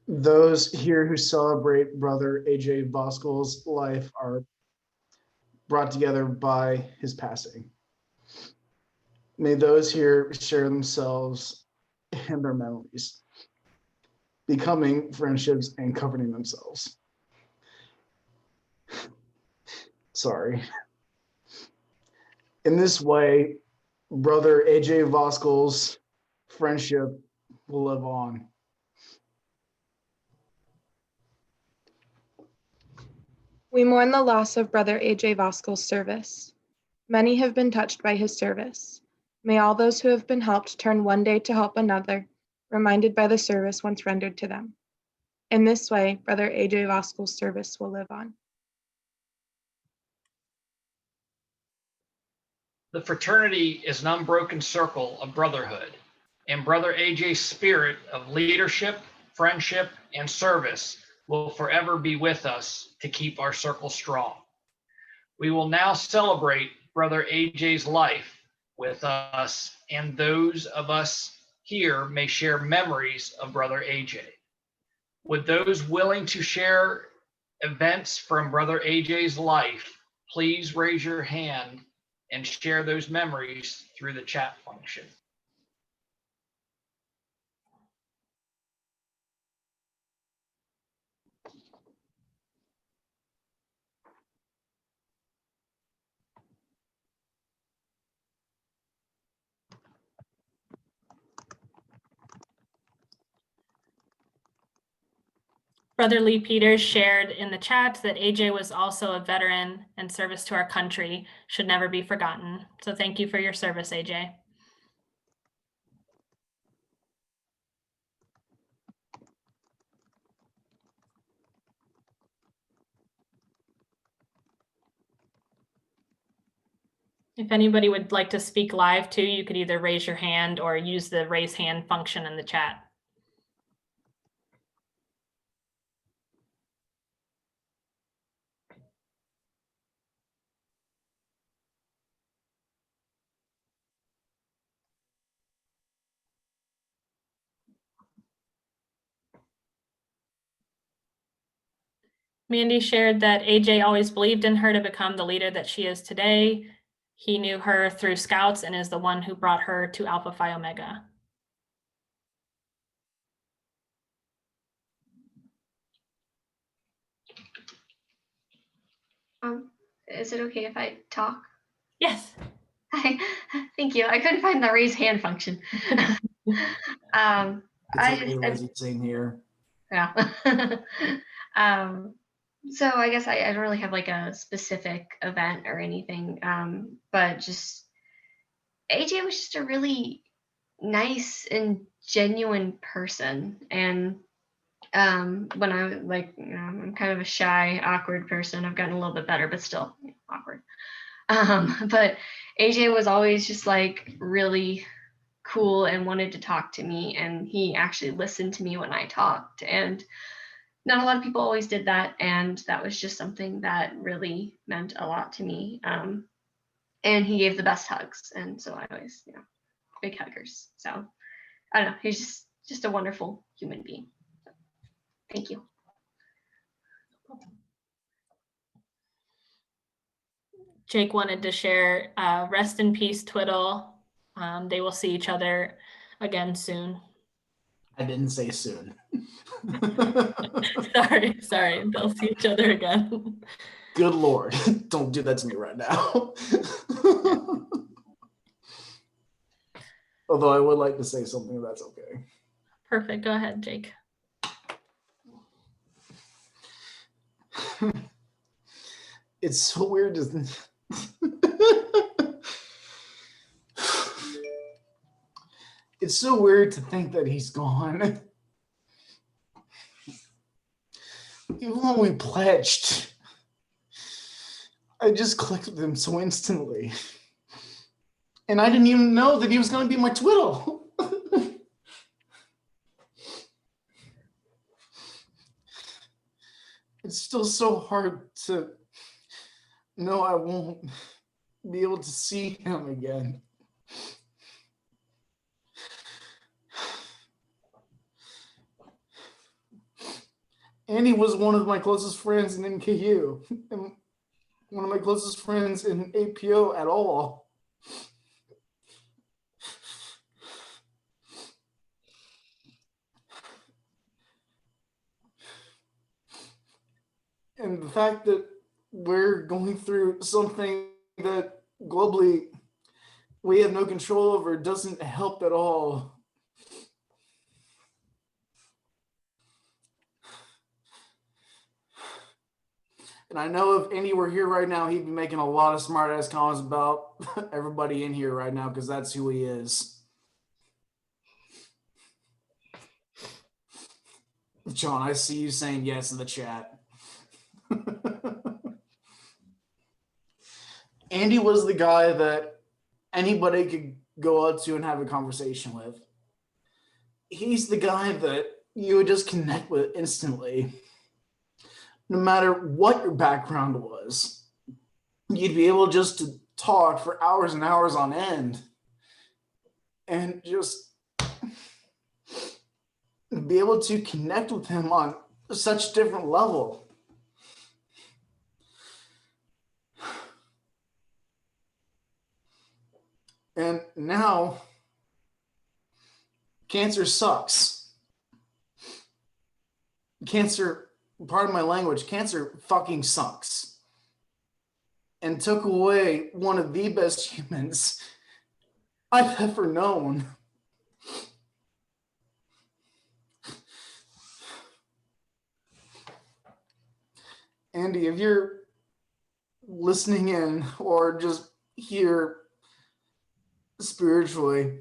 Those here who celebrate Brother AJ Voskuhl's life are brought together by his passing. May those here share themselves and their memories, becoming friendships and comforting themselves. Sorry. In this way, Brother AJ Voskuhl's friendship will live on. We mourn the loss of Brother AJ Voskuhl's service. Many have been touched by his service. May all those who have been helped turn one day to help another, reminded by the service once rendered to them. In this way, Brother AJ Voskuhl's service will live on. The fraternity is an unbroken circle of brotherhood, and Brother AJ's spirit of leadership, friendship, and service will forever be with us to keep our circle strong. We will now celebrate Brother AJ's life with us, and those of us here may share memories of Brother AJ. Would those willing to share events from Brother AJ's life, please raise your hand and share those memories through the chat function. Brother Lee Peters shared in the chat that AJ was also a veteran and service to our country should never be forgotten. So thank you for your service, AJ. If anybody would like to speak live too, you could either raise your hand or use the raise hand function in the chat. Mandy shared that AJ always believed in her to become the leader that she is today. He knew her through Scouts and is the one who brought her to Alpha Phi Omega. Is it okay if I talk? Yes. Hi, thank you. I couldn't find the raise hand function. Same here. Yeah. So I guess I don't really have like a specific event or anything, but just AJ was just a really nice and genuine person. And when I was like, I'm kind of a shy, awkward person. I've gotten a little bit better, but still awkward. But AJ was always just like really cool and wanted to talk to me, and he actually listened to me when I talked, and not a lot of people always did that, and that was just something that really meant a lot to me. And he gave the best hugs, and so I always, big huggers. So I don't know, he's just a wonderful human being. Thank you. Jake wanted to share, rest in peace, Twiddle. They will see each other again soon. I didn't say soon. Sorry, they'll see each other again. Good Lord, don't do that to me right now. Although I would like to say something, if that's okay. Perfect, go ahead, Jake. It's so weird to it's so weird to think that he's gone. Even when we pledged, I just clicked with him so instantly. And I didn't even know that he was going to be my twiddle. It's still so hard to know I won't be able to see him again. Andy was one of my closest friends in NKU, and one of my closest friends in APO at all. And the fact that we're going through something that globally we have no control over doesn't help at all. And I know if Andy were here right now, he'd be making a lot of smart-ass comments about everybody in here right now, because that's who he is. John, I see you saying yes in the chat. Andy was the guy that anybody could go out to and have a conversation with. He's the guy that you would just connect with instantly, no matter what your background was. you'd be able just to talk for hours and hours on end and just be able to connect with him on such a different level. And now, cancer sucks. Cancer, pardon my language, cancer fucking sucks. And took away one of the best humans I've ever known. Andy, if you're listening in or just here spiritually,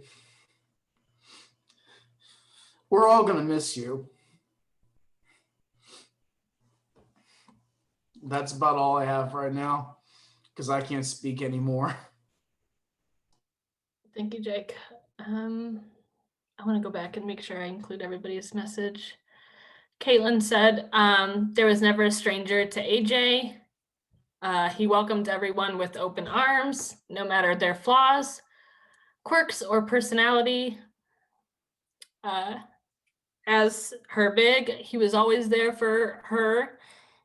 we're all going to miss you. That's about all I have right now because I can't speak anymore. Thank you, Jake. I want to go back and make sure I include everybody's message. Caitlin said, there was never a stranger to AJ. He welcomed everyone with open arms, no matter their flaws, quirks, or personality. As her big, he was always there for her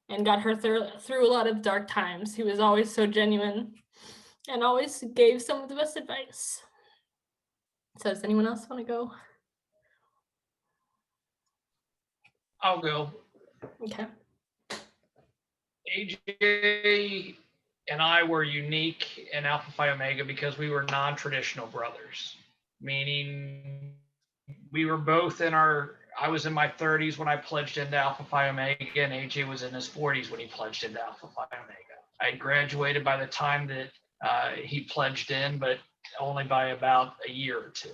and got her through a lot of dark times. He was always so genuine and always gave some of the best advice. So does anyone else want to go? I'll go. Okay. AJ and I were unique in Alpha Phi Omega because we were non-traditional brothers, meaning we were both I was in my 30s when I pledged into Alpha Phi Omega, and AJ was in his 40s when he pledged into Alpha Phi Omega. I graduated by the time that he pledged in, but only by about a year or two.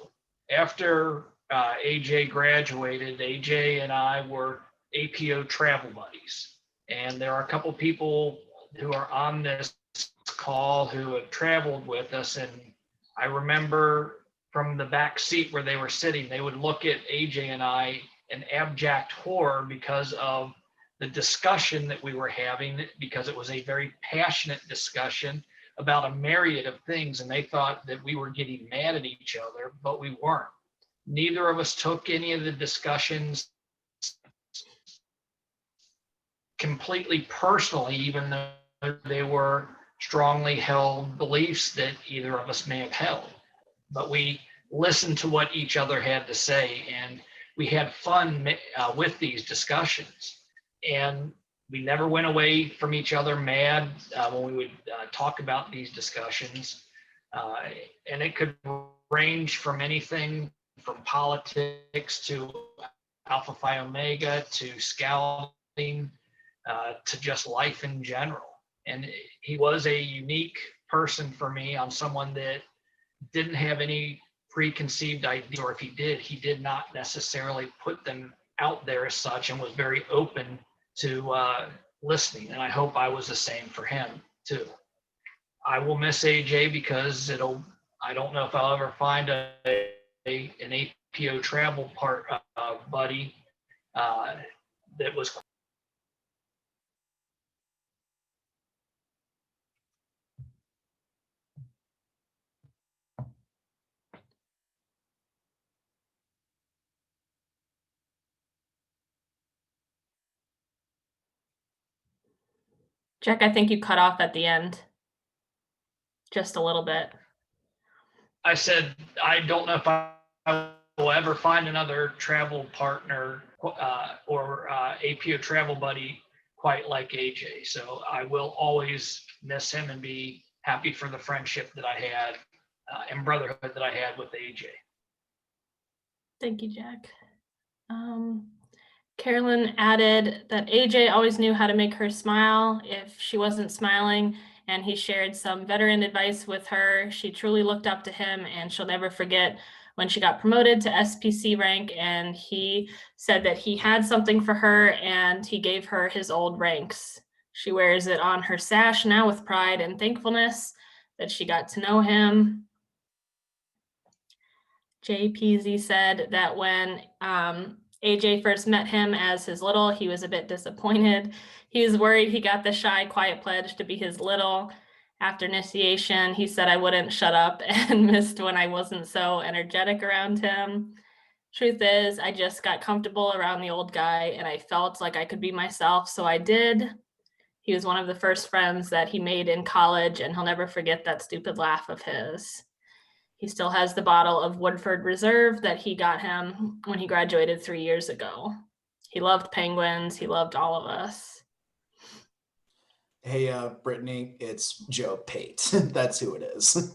After AJ graduated, AJ and I were APO travel buddies. And there are a couple people who are on this call who have traveled with us. And I remember from the back seat where they were sitting, they would look at AJ and I in abject horror because of the discussion that we were having, because it was a very passionate discussion about a myriad of things. And they thought that we were getting mad at each other, but we weren't. Neither of us took any of the discussions completely personally, even though they were strongly held beliefs that either of us may have held. But we listened to what each other had to say, and we had fun with these discussions. And we never went away from each other mad when we would talk about these discussions. And it could range from anything from politics to Alpha Phi Omega to scouting, to just life in general. And he was a unique person for me, on someone that didn't have any preconceived ideas, or if he did not necessarily put them out there as such, and was very open to listening. And I hope I was the same for him too. I will miss AJ because I don't know if I'll ever find an APO travel buddy that was. Jack, I think you cut off at the end. Just a little bit. I said, I don't know if I will ever find another travel partner or APO travel buddy quite like AJ. So I will always miss him and be happy for the friendship that I had and brotherhood that I had with AJ. Thank you, Jack. Carolyn added that AJ always knew how to make her smile if she wasn't smiling, and he shared some veteran advice with her. She truly looked up to him, and she'll never forget when she got promoted to SPC rank, and he said that he had something for her and he gave her his old ranks. She wears it on her sash now with pride and thankfulness that she got to know him. JPZ said that when AJ first met him as his little, he was a bit disappointed. He was worried he got the shy, quiet pledge to be his little. After initiation, he said I wouldn't shut up and missed when I wasn't so energetic around him. Truth is, I just got comfortable around the old guy and I felt like I could be myself, so I did. He was one of the first friends that he made in college, and he'll never forget that stupid laugh of his. He still has the bottle of Woodford Reserve that he got him when he graduated 3 years ago. He loved penguins. He loved all of us. Hey, Brittany, it's Joe Pate. That's who it is.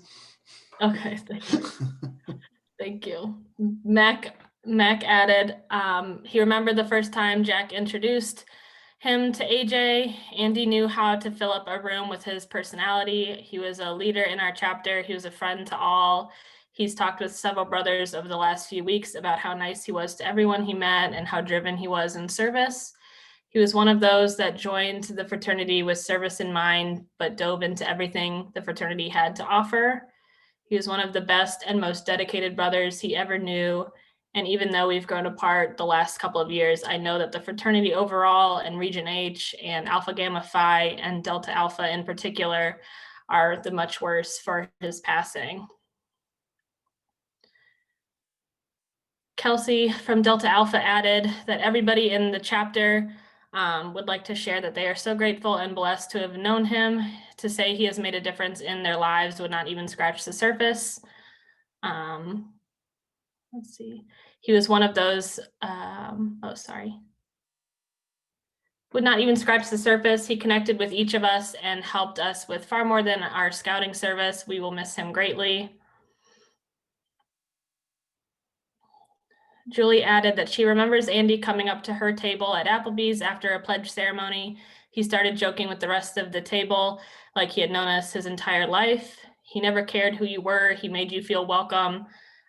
Okay, thank you. Thank you. Mac added, he remembered the first time Jack introduced him to AJ. Andy knew how to fill up a room with his personality. He was a leader in our chapter. He was a friend to all. He's talked with several brothers over the last few weeks about how nice he was to everyone he met and how driven he was in service. He was one of those that joined the fraternity with service in mind, but dove into everything the fraternity had to offer. He was one of the best and most dedicated brothers he ever knew. And even though we've grown apart the last couple of years, I know that the fraternity overall and Region H and Alpha Gamma Phi and Delta Alpha in particular are the much worse for his passing. Kelsey from Delta Alpha added that everybody in the chapter would like to share that they are so grateful and blessed to have known him. To say he has made a difference in their lives would not even scratch the surface. Let's see. He was one of those, would not even scratch the surface. He connected with each of us and helped us with far more than our scouting service. We will miss him greatly. Julie added that she remembers Andy coming up to her table at Applebee's after a pledge ceremony. He started joking with the rest of the table like he had known us his entire life. He never cared who you were. He made you feel welcome.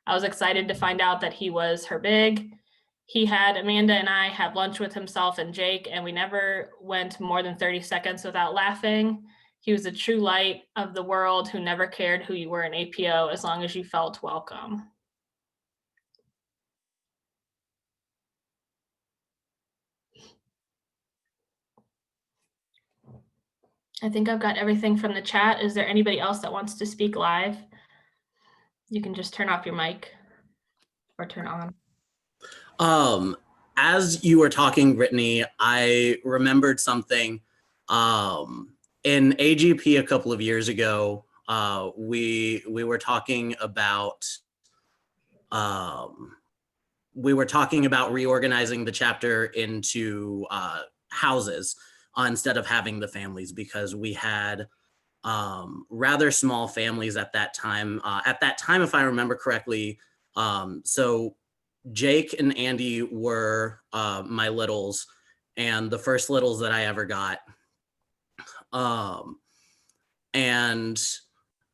I was excited to find out that he was her big. He had Amanda and I have lunch with himself and Jake, and we never went more than 30 seconds without laughing. He was a true light of the world who never cared who you were in APO as long as you felt welcome. I think I've got everything from the chat. Is there anybody else that wants to speak live? You can just turn off your mic or turn on. As you were talking, Brittany, I remembered something. In AGP a couple of years ago, we were talking about reorganizing the chapter into houses instead of having the families, because we had rather small families at that time. If I remember correctly, so Jake and Andy were my littles, and the first littles that I ever got. And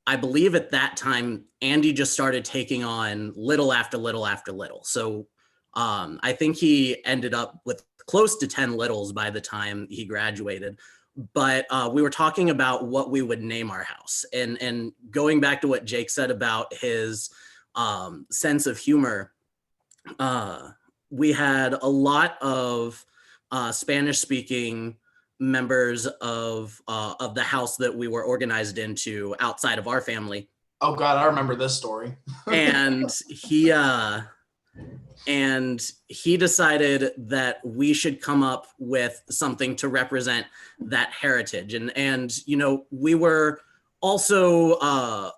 I believe at that time, Andy just started taking on little after little after little. So I think he ended up with close to 10 littles by the time he graduated. But we were talking about what we would name our house. And going back to what Jake said about his sense of humor, we had a lot of Spanish-speaking members of the house that we were organized into outside of our family. Oh God, I remember this story. And he decided that we should come up with something to represent that heritage. And you know, we were also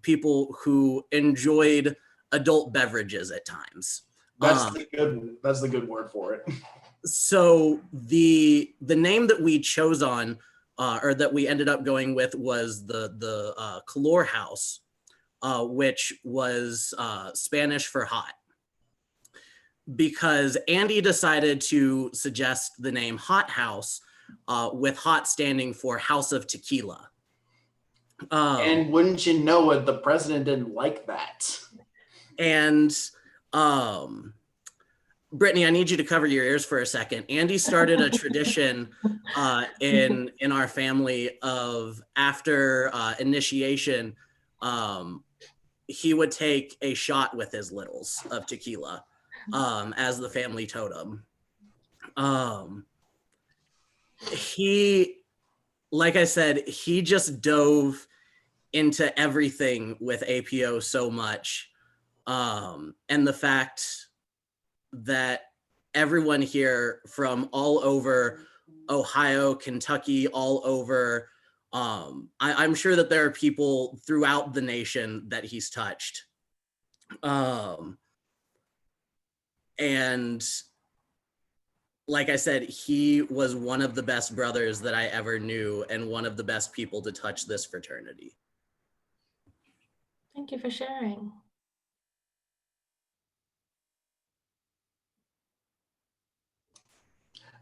people who enjoyed adult beverages at times. That's the good word for it. So the name that we chose on, or that we ended up going with, was the Calor House, which was Spanish for hot, because Andy decided to suggest the name Hot House, with hot standing for House of Tequila. And wouldn't you know it, the president didn't like that. And Brittany, I need you to cover your ears for a second. Andy started a tradition in our family of, after initiation, he would take a shot with his littles of tequila as the family totem. like I said, he just dove into everything with APO so much. And the fact that everyone here from all over Ohio, Kentucky, all over, I'm sure that there are people throughout the nation that he's touched. And like I said, he was one of the best brothers that I ever knew and one of the best people to touch this fraternity. Thank you for sharing.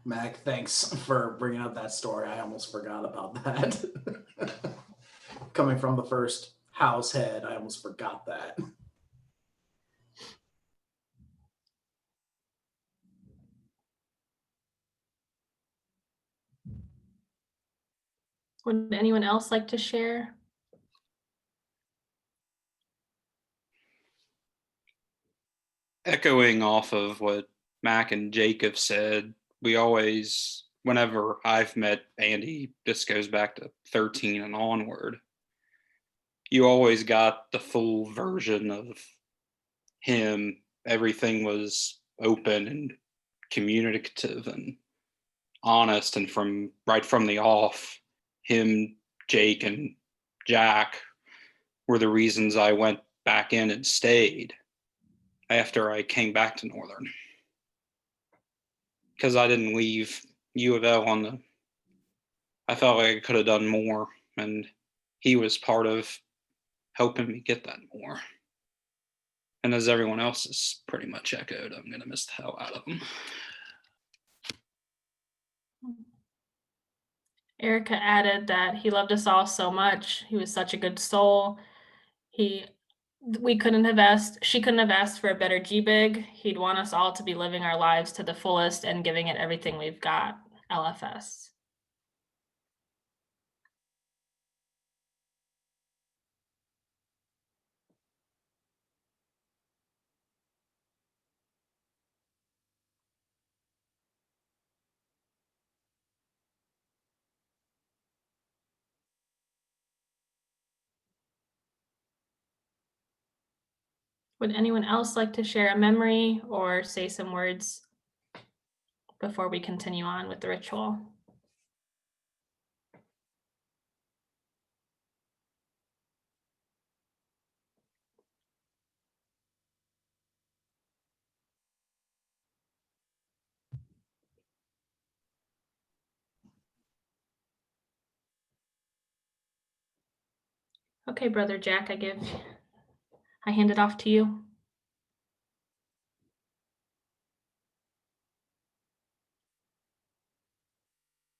Mac, thanks for bringing up that story. I almost forgot about that. Coming from the first house head, I almost forgot that. Would anyone else like to share? Echoing off of what Mac and Jacob said, we always, whenever I've met Andy, this goes back to 13 and onward, you always got the full version of him. Everything was open and communicative and honest, and right from the off, him, Jake, and Jack were the reasons I went back in and stayed after I came back to Northern, because I didn't leave U of L I felt like I could have done more, and he was part of helping me get that more. And as everyone else has pretty much echoed, I'm going to miss the hell out of him. Erica added that he loved us all so much. He was such a good soul. She couldn't have asked for a better GBIG. He'd want us all to be living our lives to the fullest and giving it everything we've got. LFS. Would anyone else like to share a memory or say some words before we continue on with the ritual? Okay, Brother Jack, I hand it off to you.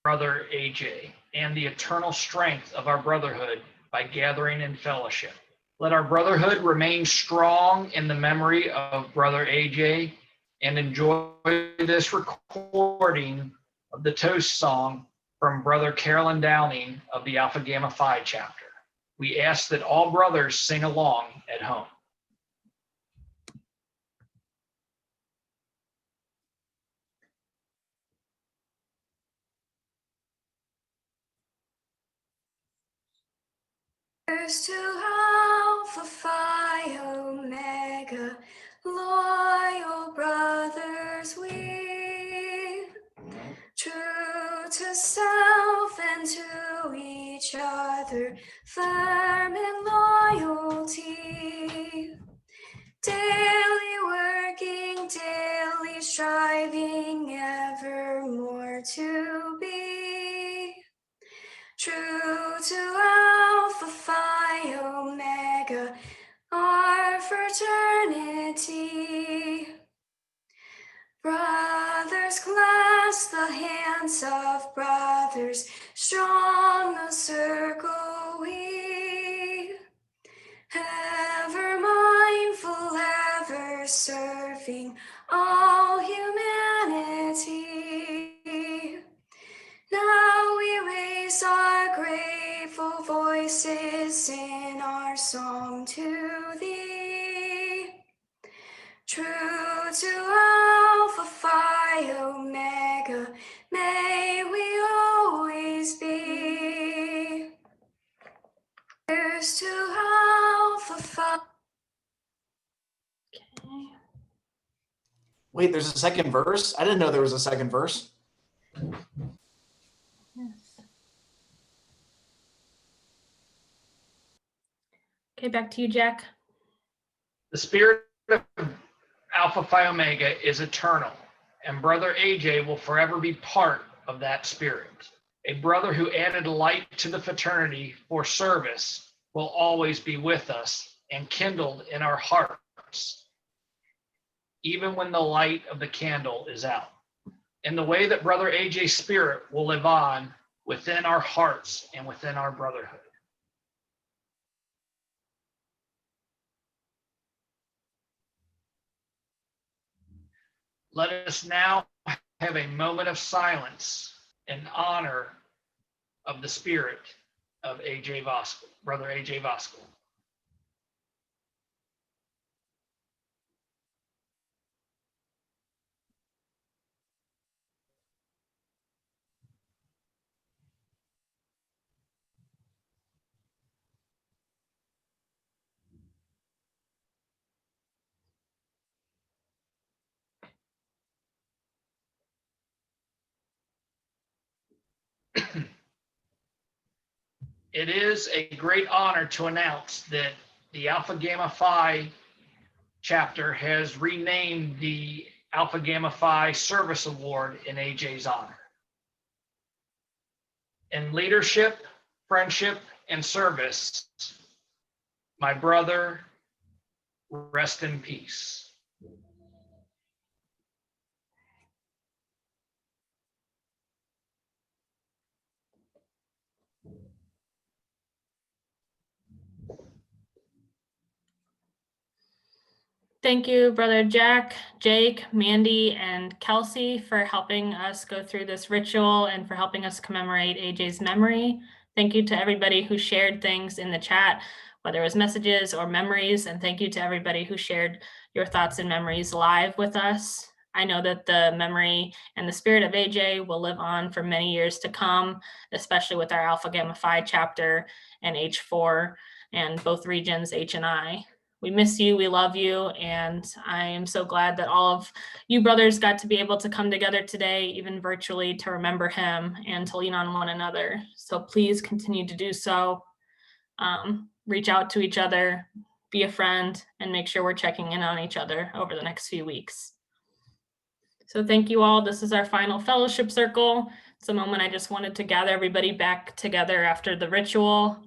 Brother AJ, and the eternal strength of our brotherhood by gathering in fellowship. Let our brotherhood remain strong in the memory of Brother AJ, and enjoy this recording of the toast song from Brother Carolyn Downing of the Alpha Gamma Phi chapter. We ask that all brothers sing along at home. To Alpha Phi Omega, loyal brothers we, true to self and to each other, firm in loyalty, daily working, daily striving, evermore to be true to Alpha Phi Omega, our fraternity. Brothers clasp the hands of brothers, strong the circle we, ever mindful, ever serving all humanity. Now we raise our grateful voices in our song to thee. True to Alpha Phi Omega, may we always be. Wait, there's a second verse? I didn't know there was a second verse. Yes. Okay, back to you, Jack. The spirit of Alpha Phi Omega is eternal, and Brother AJ will forever be part of that spirit. A brother who added light to the fraternity for service will always be with us and kindled in our hearts, even when the light of the candle is out. In the way that Brother AJ's spirit will live on within our hearts and within our brotherhood. Let us now have a moment of silence in honor of the spirit of AJ Voskuhl, Brother AJ Voskuhl. It is a great honor to announce that the Alpha Gamma Phi chapter has renamed the Alpha Gamma Phi Service Award in AJ's honor. In leadership, friendship, and service, my brother, rest in peace. Thank you, Brother Jack, Jake, Mandy, and Kelsey for helping us go through this ritual and for helping us commemorate AJ's memory. Thank you to everybody who shared things in the chat, whether it was messages or memories, and thank you to everybody who shared your thoughts and memories live with us. I know that the memory and the spirit of AJ will live on for many years to come, especially with our Alpha Gamma Phi chapter and H4 and both regions, H and I. We miss you, we love you, and I am so glad that all of you brothers got to be able to come together today, even virtually, to remember him and to lean on one another. So please continue to do so. Reach out to each other, be a friend, and make sure we're checking in on each other over the next few weeks. So thank you all. This is our final fellowship circle. It's a moment I just wanted to gather everybody back together after the ritual.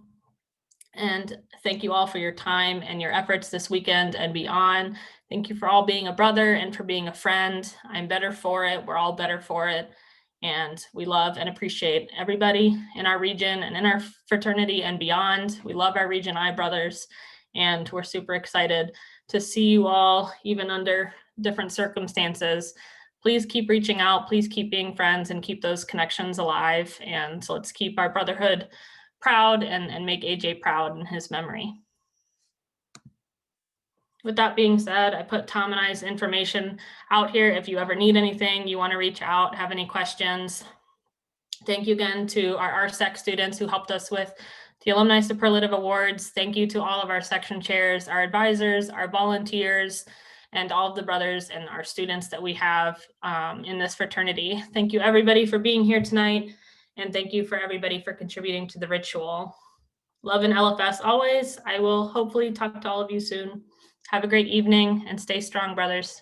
And thank you all for your time and your efforts this weekend and beyond. Thank you for all being a brother and for being a friend. I'm better for it. We're all better for it. And we love and appreciate everybody in our region and in our fraternity and beyond. We love our Region I brothers, and we're super excited to see you all, even under different circumstances. Please keep reaching out. Please keep being friends and keep those connections alive. And so let's keep our brotherhood proud and make AJ proud in his memory. With that being said, I put Tom and I's information out here. If you ever need anything, you want to reach out, have any questions. Thank you again to our RSEC students who helped us with the Alumni Superlative Awards. Thank you to all of our section chairs, our advisors, our volunteers, and all of the brothers and our students that we have in this fraternity. Thank you everybody for being here tonight. And thank you for everybody for contributing to the ritual. Love and LFS always. I will hopefully talk to all of you soon. Have a great evening and stay strong, brothers.